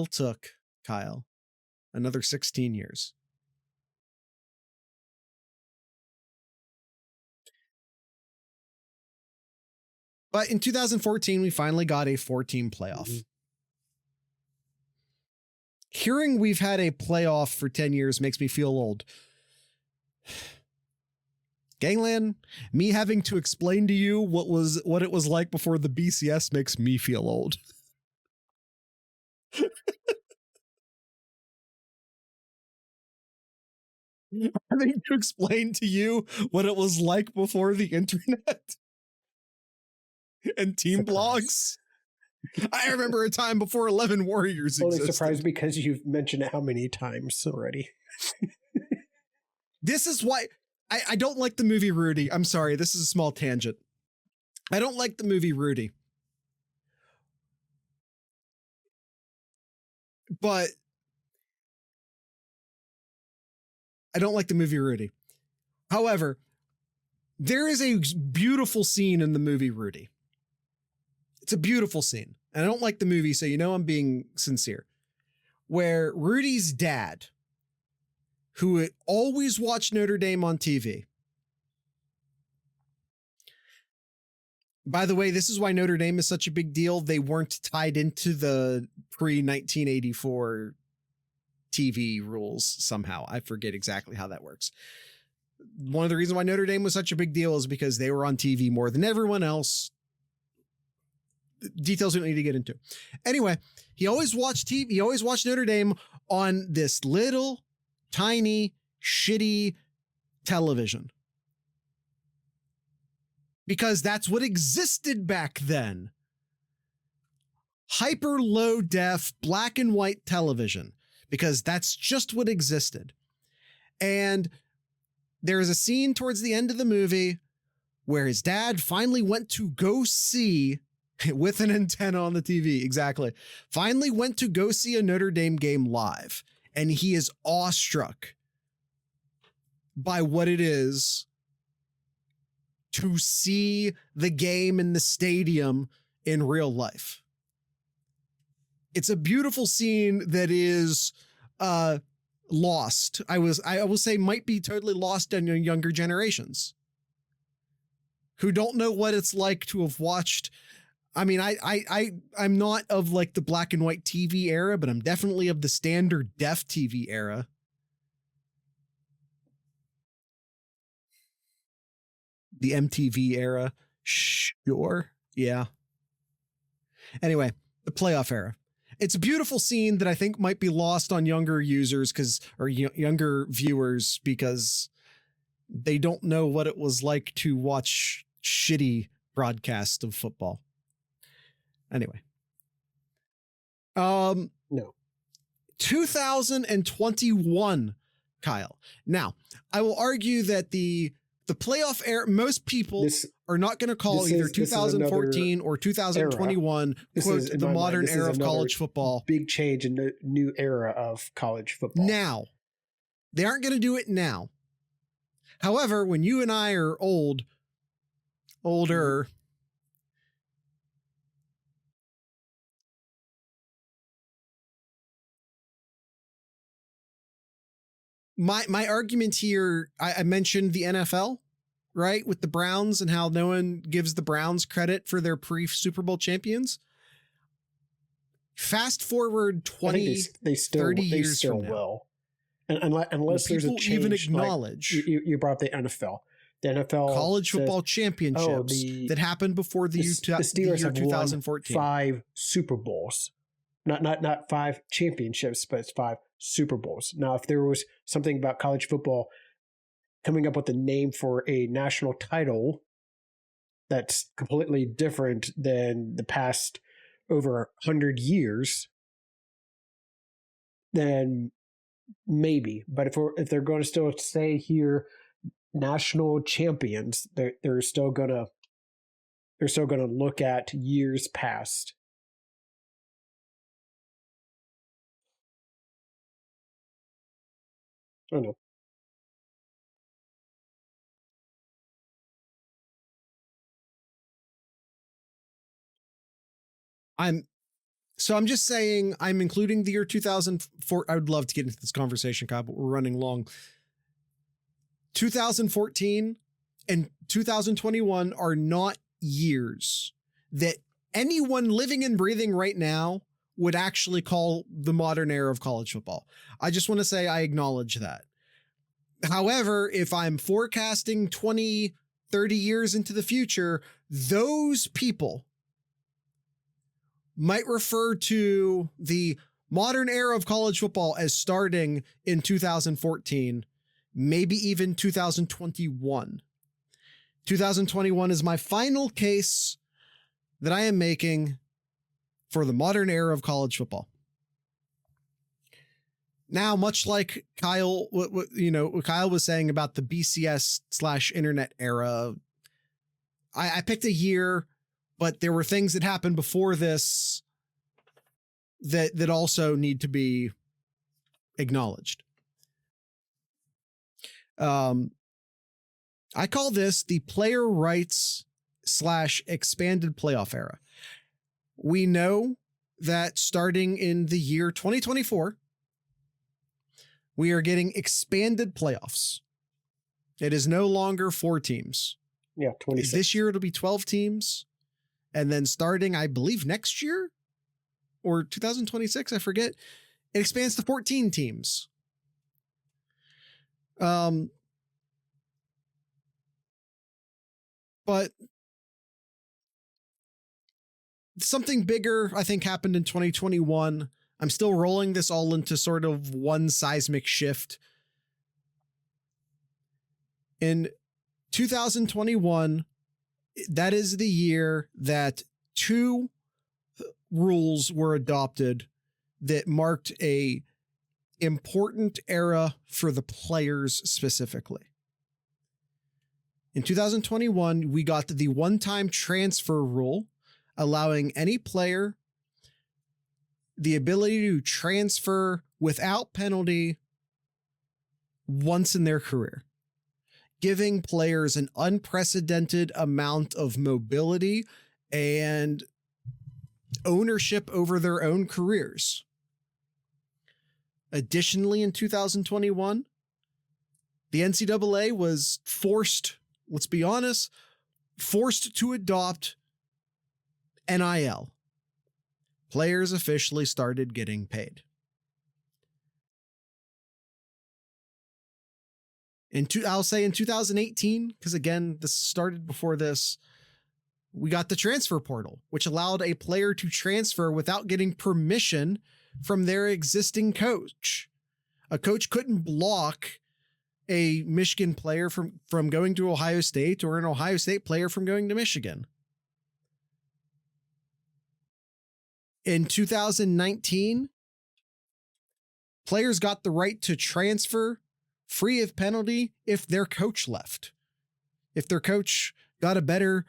took, Kyle, another 16 years. But in 2014, we finally got a 4-team playoff. Mm-hmm. Hearing we've had a playoff for 10 years makes me feel old. Gangland, me having to explain to you what it was like before the BCS makes me feel old. Having to explain to you what it was like before the internet and team blogs. I remember a time before 11 Warriors existed. Totally surprised because you've mentioned it how many times already. This is why I don't like the movie Rudy. I'm sorry, this is a small tangent. I don't like the movie Rudy. But I don't like the movie Rudy. However, there is a beautiful scene in the movie Rudy. It's a beautiful scene. And I don't like the movie, so I'm being sincere. Where Rudy's dad, who had always watched Notre Dame on TV. By the way, this is why Notre Dame is such a big deal. They weren't tied into the pre-1984 TV rules somehow. I forget exactly how that works. One of the reasons why Notre Dame was such a big deal is because they were on TV more than everyone else. Details we don't need to get into. Anyway, he always watched TV. He always watched Notre Dame on this little, tiny, shitty television. Because that's what existed back then. Hyper low def, black and white television. Because that's just what existed. And there is a scene towards the end of the movie where his dad finally went to go see, with an antenna on the TV, exactly, finally went to go see a Notre Dame game live. And he is awestruck by what it is to see the game in the stadium in real life. It's a beautiful scene that is lost. I will say might be totally lost on younger generations who don't know what it's like to have watched. I mean, I'm not of like the black and white TV era, but I'm definitely of the standard def TV era. The MTV era. Sure. Yeah. Anyway, the playoff era. It's a beautiful scene that I think might be lost on younger users or younger viewers because they don't know what it was like to watch shitty broadcasts of football. Anyway. No. 2021, Kyle. Now, I will argue that the playoff era, most people are not going to call either 2014 or 2021, quote, the modern era of college football. Big change in the new era of college football. Now, they aren't going to do it now. However, when you and I are older, my argument here, I mentioned the NFL, right? With the Browns and how no one gives the Browns credit for their pre-Super Bowl champions. Fast forward 20, 30 years from now. Will. And unless there's a change, even acknowledge. Like you brought up the NFL. The NFL college football championships that happened before the Steelers year have 2014. Won 5 Super Bowls. Not 5 championships, but it's 5 Super Bowls. Now, if there was something about college football coming up with a name for a national title that's completely different than the past over 100 years, then maybe. But if they're going to still stay here national champions, they're still gonna look at years past. I don't know. I'm just saying I'm including the year 2004. I would love to get into this conversation, Kyle, but we're running long. 2014 and 2021 are not years that anyone living and breathing right now would actually call the modern era of college football. I just want to say I acknowledge that. However, if I'm forecasting 20, 30 years into the future, those people might refer to the modern era of college football as starting in 2014, maybe even 2021. 2021 is my final case that I am making for the modern era of college football. Now, much like Kyle, what Kyle was saying about the BCS/internet era, I picked a year, but there were things that happened before this that also need to be acknowledged. I call this the player rights/expanded playoff era. We know that starting in the year 2024, we are getting expanded playoffs. It is no longer 4 teams. Yeah, 26. This year it'll be 12 teams. And then starting, I believe, next year or 2026, I forget, it expands to 14 teams. But something bigger, I think, happened in 2021. I'm still rolling this all into sort of one seismic shift. In 2021, that is the year that 2 rules were adopted that marked a important era for the players specifically. In 2021, we got the one-time transfer rule, allowing any player the ability to transfer without penalty once in their career, giving players an unprecedented amount of mobility and ownership over their own careers. Additionally, in 2021, the NCAA was forced to adopt NIL. Players officially started getting paid. I'll say in 2018, because again, this started before this, we got the transfer portal, which allowed a player to transfer without getting permission from their existing coach. A coach couldn't block a Michigan player from going to Ohio State or an Ohio State player from going to Michigan. In 2019, players got the right to transfer free of penalty if their coach left. If their coach got a better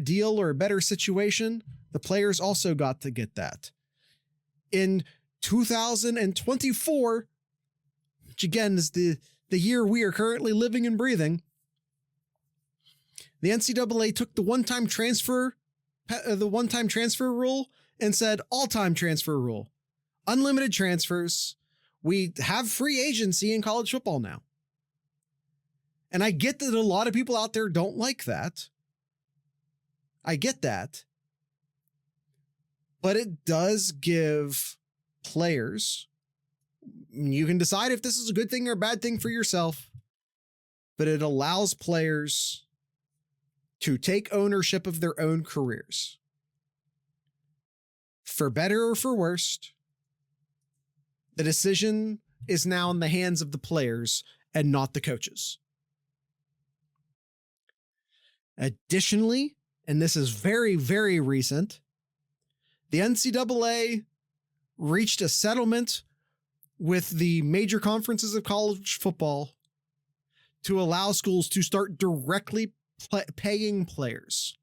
deal or a better situation, the players also got to get that. In 2024, which again is the year we are currently living and breathing, the NCAA took the one-time transfer rule and said all-time transfer rule. Unlimited transfers We have free agency in college football now. And I get that a lot of people out there don't like that. I get that. But it does give players, you can decide if this is a good thing or a bad thing for yourself, but it allows players to take ownership of their own careers. For better or for worse, the decision is now in the hands of the players and not the coaches. Additionally, and this is very, very recent, the NCAA reached a settlement with the major conferences of college football to allow schools to start directly paying players.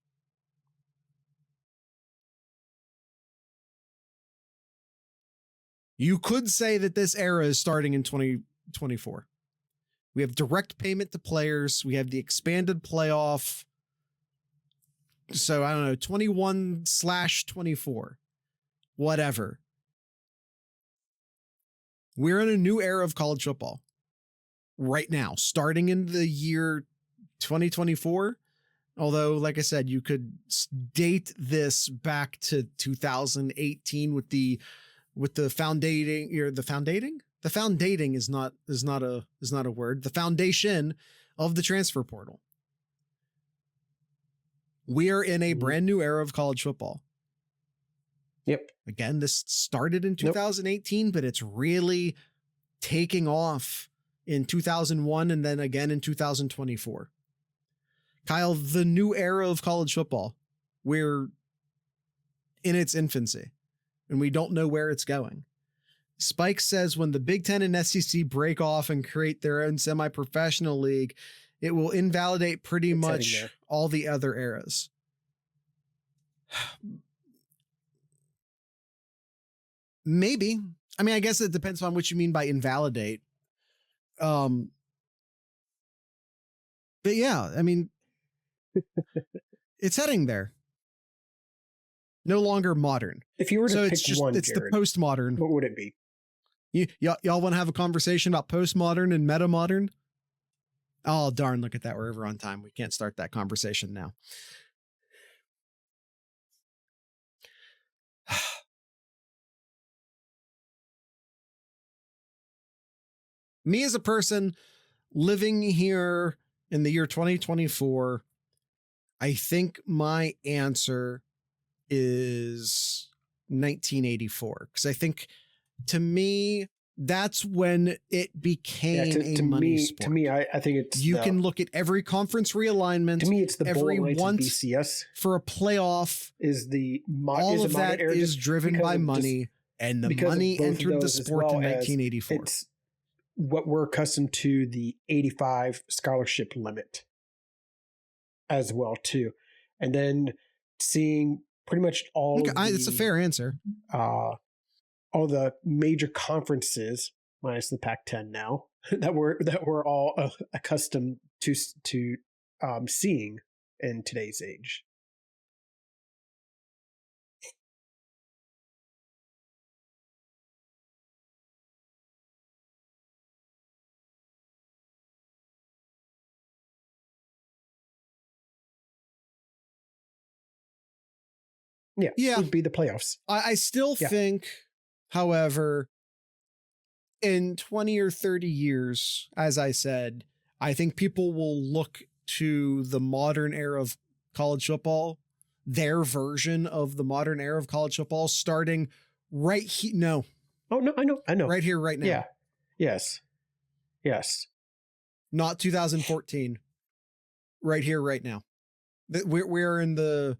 You could say that this era is starting in 2024. We have direct payment to players. We have the expanded playoff. So I don't know, 21/24, whatever. We're in a new era of college football right now, starting in the year 2024. Although, like I said, you could date this back to 2018 with the foundating, or the foundating? The foundating is not a word. The foundation of the transfer portal. We are in a brand new era of college football. Yep. Again, this started in 2018, but it's really taking off in 2001 and then again in 2024. Kyle, the new era of college football, we're in its infancy and we don't know where it's going. Spike says when the Big Ten and SEC break off and create their own semi-professional league, it will invalidate pretty much all the other eras. Maybe. I mean, I guess it depends on what you mean by invalidate. But yeah, I mean, it's heading there. No longer modern. If you were to pick one, it's Jared, the postmodern. What would it be? Y'all want to have a conversation about postmodern and metamodern? Oh, darn, look at that. We're over on time. We can't start that conversation now. Me as a person living here in the year 2024, I think my answer is 1984. Because I think, to me, that's when it became a money sport. To me, I think it's... You can look at every conference realignment. To me, it's the every bowl once BCS. For a playoff. All of that is driven by money. And the money entered the sport in 1984. It's what we're accustomed to, the 85 scholarship limit as well, too. And then seeing pretty much all... It's a fair answer. All the major conferences, minus the Pac-10 now, that we're all accustomed to seeing in today's age. Yeah, would be the playoffs. I still think, however, in 20 or 30 years, as I said, I think people will look to the modern era of college football, their version of the modern era of college football, starting right here. No. Oh, no, I know. Right here, right now. Yeah. Yes. Not 2014. Right here, right now. We're in the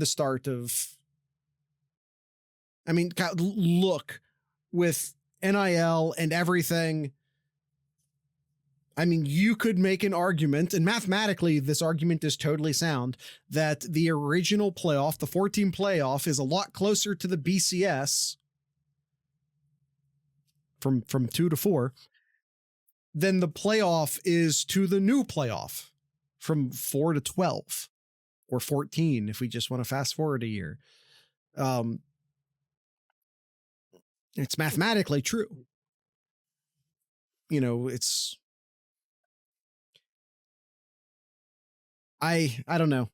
start of... I mean, look, with NIL and everything, I mean, you could make an argument, and mathematically, this argument is totally sound, that the original playoff, the 14 playoff, is a lot closer to the BCS from 2 to 4 than the playoff is to the new playoff from 4 to 12 or 14, if we just want to fast forward a year. It's mathematically true. it's, I don't know.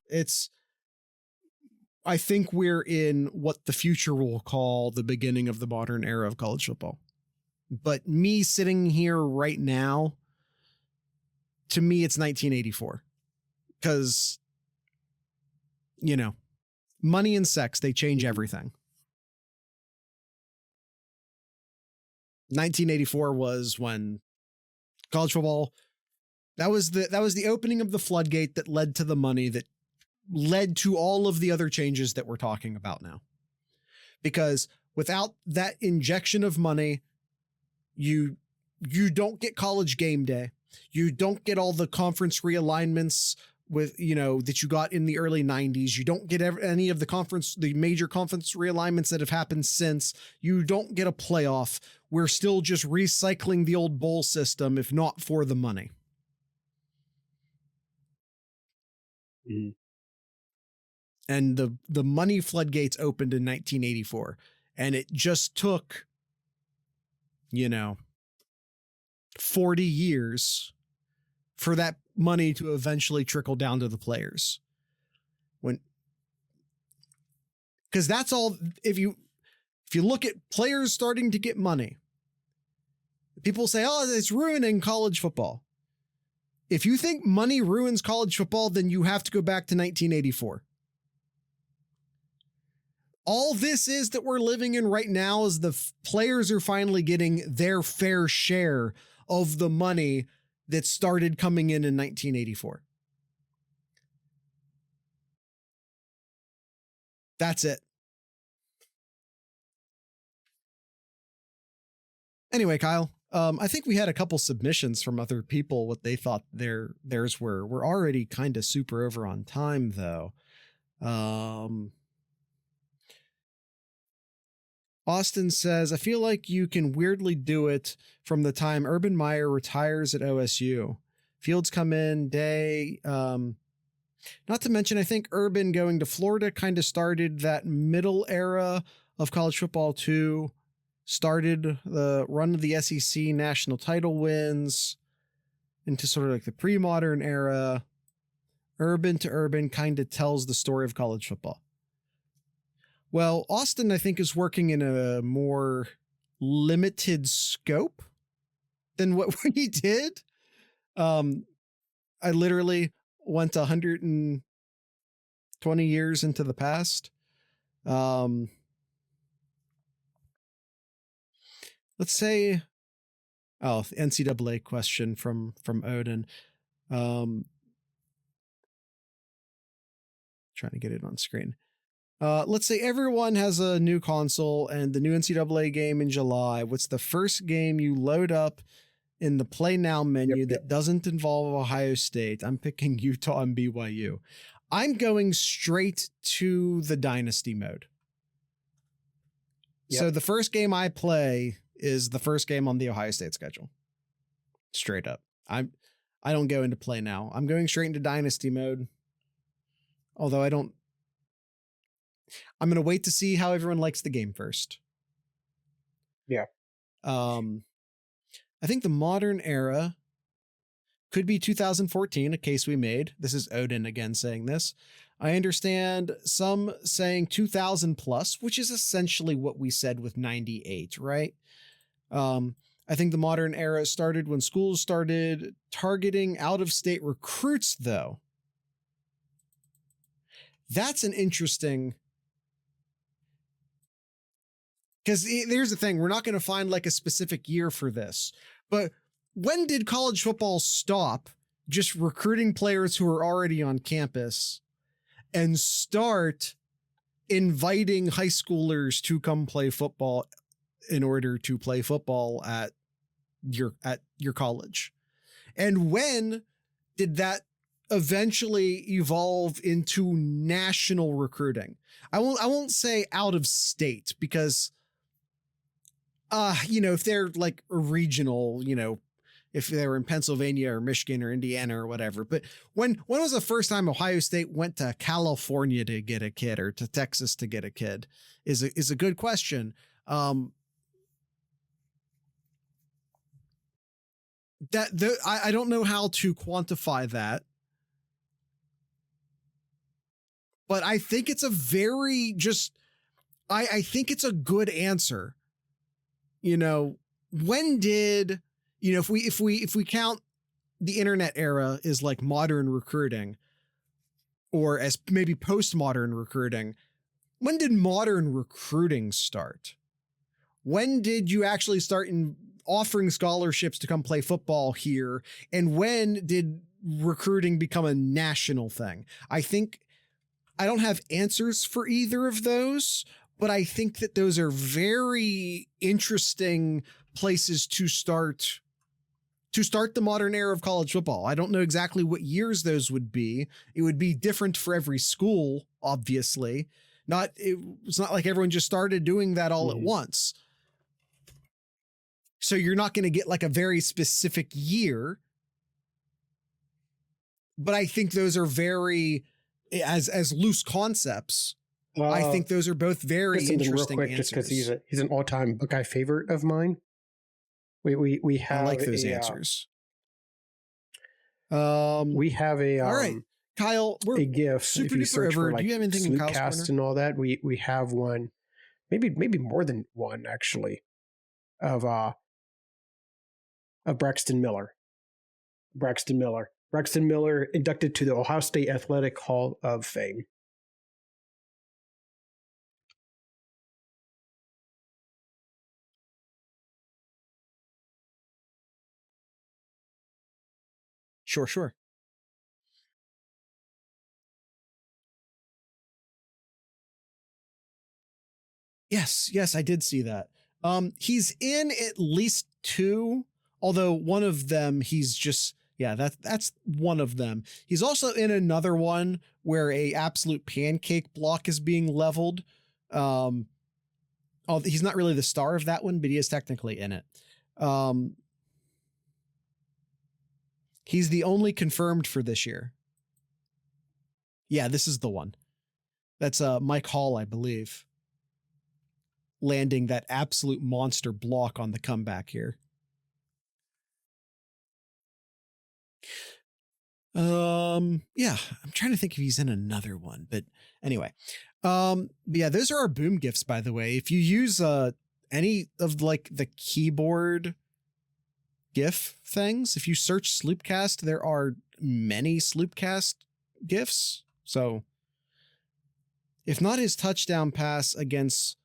I think we're in what the future will call the beginning of the modern era of college football. But me sitting here right now, to me, it's 1984. Because, money and sex, they change everything. 1984 was when college football, that was the opening of the floodgate that led to the money that led to all of the other changes that we're talking about now. Because without that injection of money, you don't get college game day. You don't get all the conference realignments with, that you got in the early 90s. You don't get any of the major conference realignments that have happened since. You don't get a playoff. We're still just recycling the old bowl system, if not for the money. Mm-hmm. And the money floodgates opened in 1984. And it just took, 40 years for that money to eventually trickle down to the players. Because that's all. If you look at players starting to get money, people say, oh, it's ruining college football. If you think money ruins college football, then you have to go back to 1984. All this is that we're living in right now is the players are finally getting their fair share of the money that started coming in 1984. That's it. Anyway, Kyle, I think we had a couple submissions from other people, what they thought theirs were. We're already kind of super over on time, though. Austin says, I feel like you can weirdly do it from the time Urban Meyer retires at OSU. Fields come in day. Not to mention, I think Urban going to Florida kind of started that middle era of college football too. Started the run of the SEC national title wins into sort of like the pre-modern era. Urban to Urban kind of tells the story of college football. Well, Austin, I think, is working in a more limited scope than what we did. I literally went 120 years into the past. Let's say, the NCAA question from Odin. Trying to get it on screen. Let's say everyone has a new console and the new NCAA game in July. What's the first game you load up in the Play Now menu that doesn't involve Ohio State? I'm picking Utah and BYU. I'm going straight to the Dynasty mode. Yep. So the first game I play is the first game on the Ohio State schedule. Straight up. I don't go into Play Now. I'm going straight into Dynasty mode. Although I'm going to wait to see how everyone likes the game first. Yeah. I think the modern era could be 2014, a case we made. This is Odin again saying this. I understand some saying 2000 plus, which is essentially what we said with 98, right? I think the modern era started when schools started targeting out-of-state recruits, though. That's an interesting... Because here's the thing, we're not going to find like a specific year for this, but when did college football stop just recruiting players who are already on campus and start inviting high schoolers to come play football in order to play football at your college? And when did that eventually evolve into national recruiting? I won't say out of state, because if they're like a regional, if they were in Pennsylvania or Michigan or Indiana or whatever. But when was the first time Ohio State went to California to get a kid, or to Texas to get a kid is a good question. I don't know how to quantify that, but I think it's a very I think it's a good answer. When did, if we count the internet era as like modern recruiting or as maybe postmodern recruiting, when did modern recruiting start? When did you actually start offering scholarships to come play football here? And when did recruiting become a national thing? I think I don't have answers for either of those, but I think that those are very interesting places to start the modern era of college football. I don't know exactly what years those would be. It would be different for every school, obviously. It's not like everyone just started doing that all at once. So you're not going to get like a very specific year. But I think those are very, as loose concepts, I think those are both very interesting real quick, answers. Just because he's an all-time Buckeye favorite of mine. We have I like those answers. We have a all right, Kyle. We're a gift. Super duper over. Do you have anything in Kyle's corner? And all that? We have one, maybe more than one actually, of Braxton Miller. Braxton Miller inducted to the Ohio State Athletic Hall of Fame. Sure. Yes, I did see that. He's in at least two, although one of them he's just, that's one of them. He's also in another one where a absolute pancake block is being leveled. He's not really the star of that one, but he is technically in it. He's the only confirmed for this year. Yeah, this is the one. That's Mike Hall, I believe, landing that absolute monster block on the comeback here. Yeah, I'm trying to think if he's in another one, but anyway. Yeah, those are our boom gifts, by the way. If you use any of like the keyboard GIF things, if you search Sloopcast, there are many Sloopcast GIFs. So if not his touchdown pass against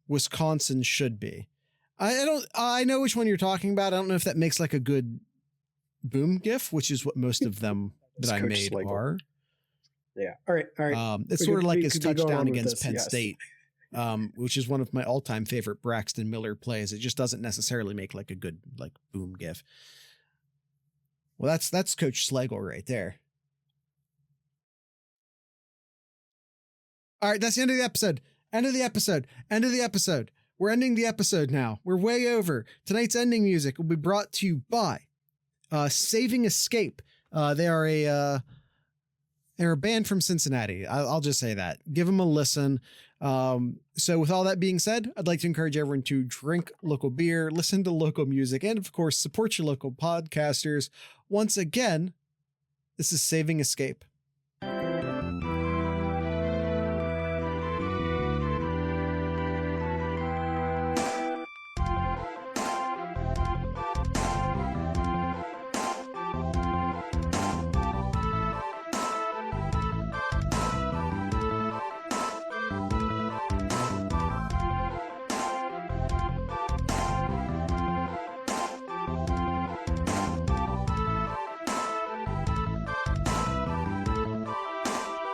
Wisconsin should be. I know which one you're talking about. I don't know if that makes like a good boom GIF, which is what most of them that I made are. Yeah. All right. It's sort of like his touchdown against Penn State. Which is one of my all-time favorite Braxton Miller plays. It just doesn't necessarily make like a good like boom gif. Well, that's Coach Slagle right there. All right, that's the end of the episode. End of the episode. We're ending the episode now. We're way over. Tonight's ending music will be brought to you by Saving Escape. They're a band from Cincinnati. I'll just say that. Give them a listen. So with all that being said, I'd like to encourage everyone to drink local beer, listen to local music, and of course, support your local podcasters. Once again, this is Saving Escape.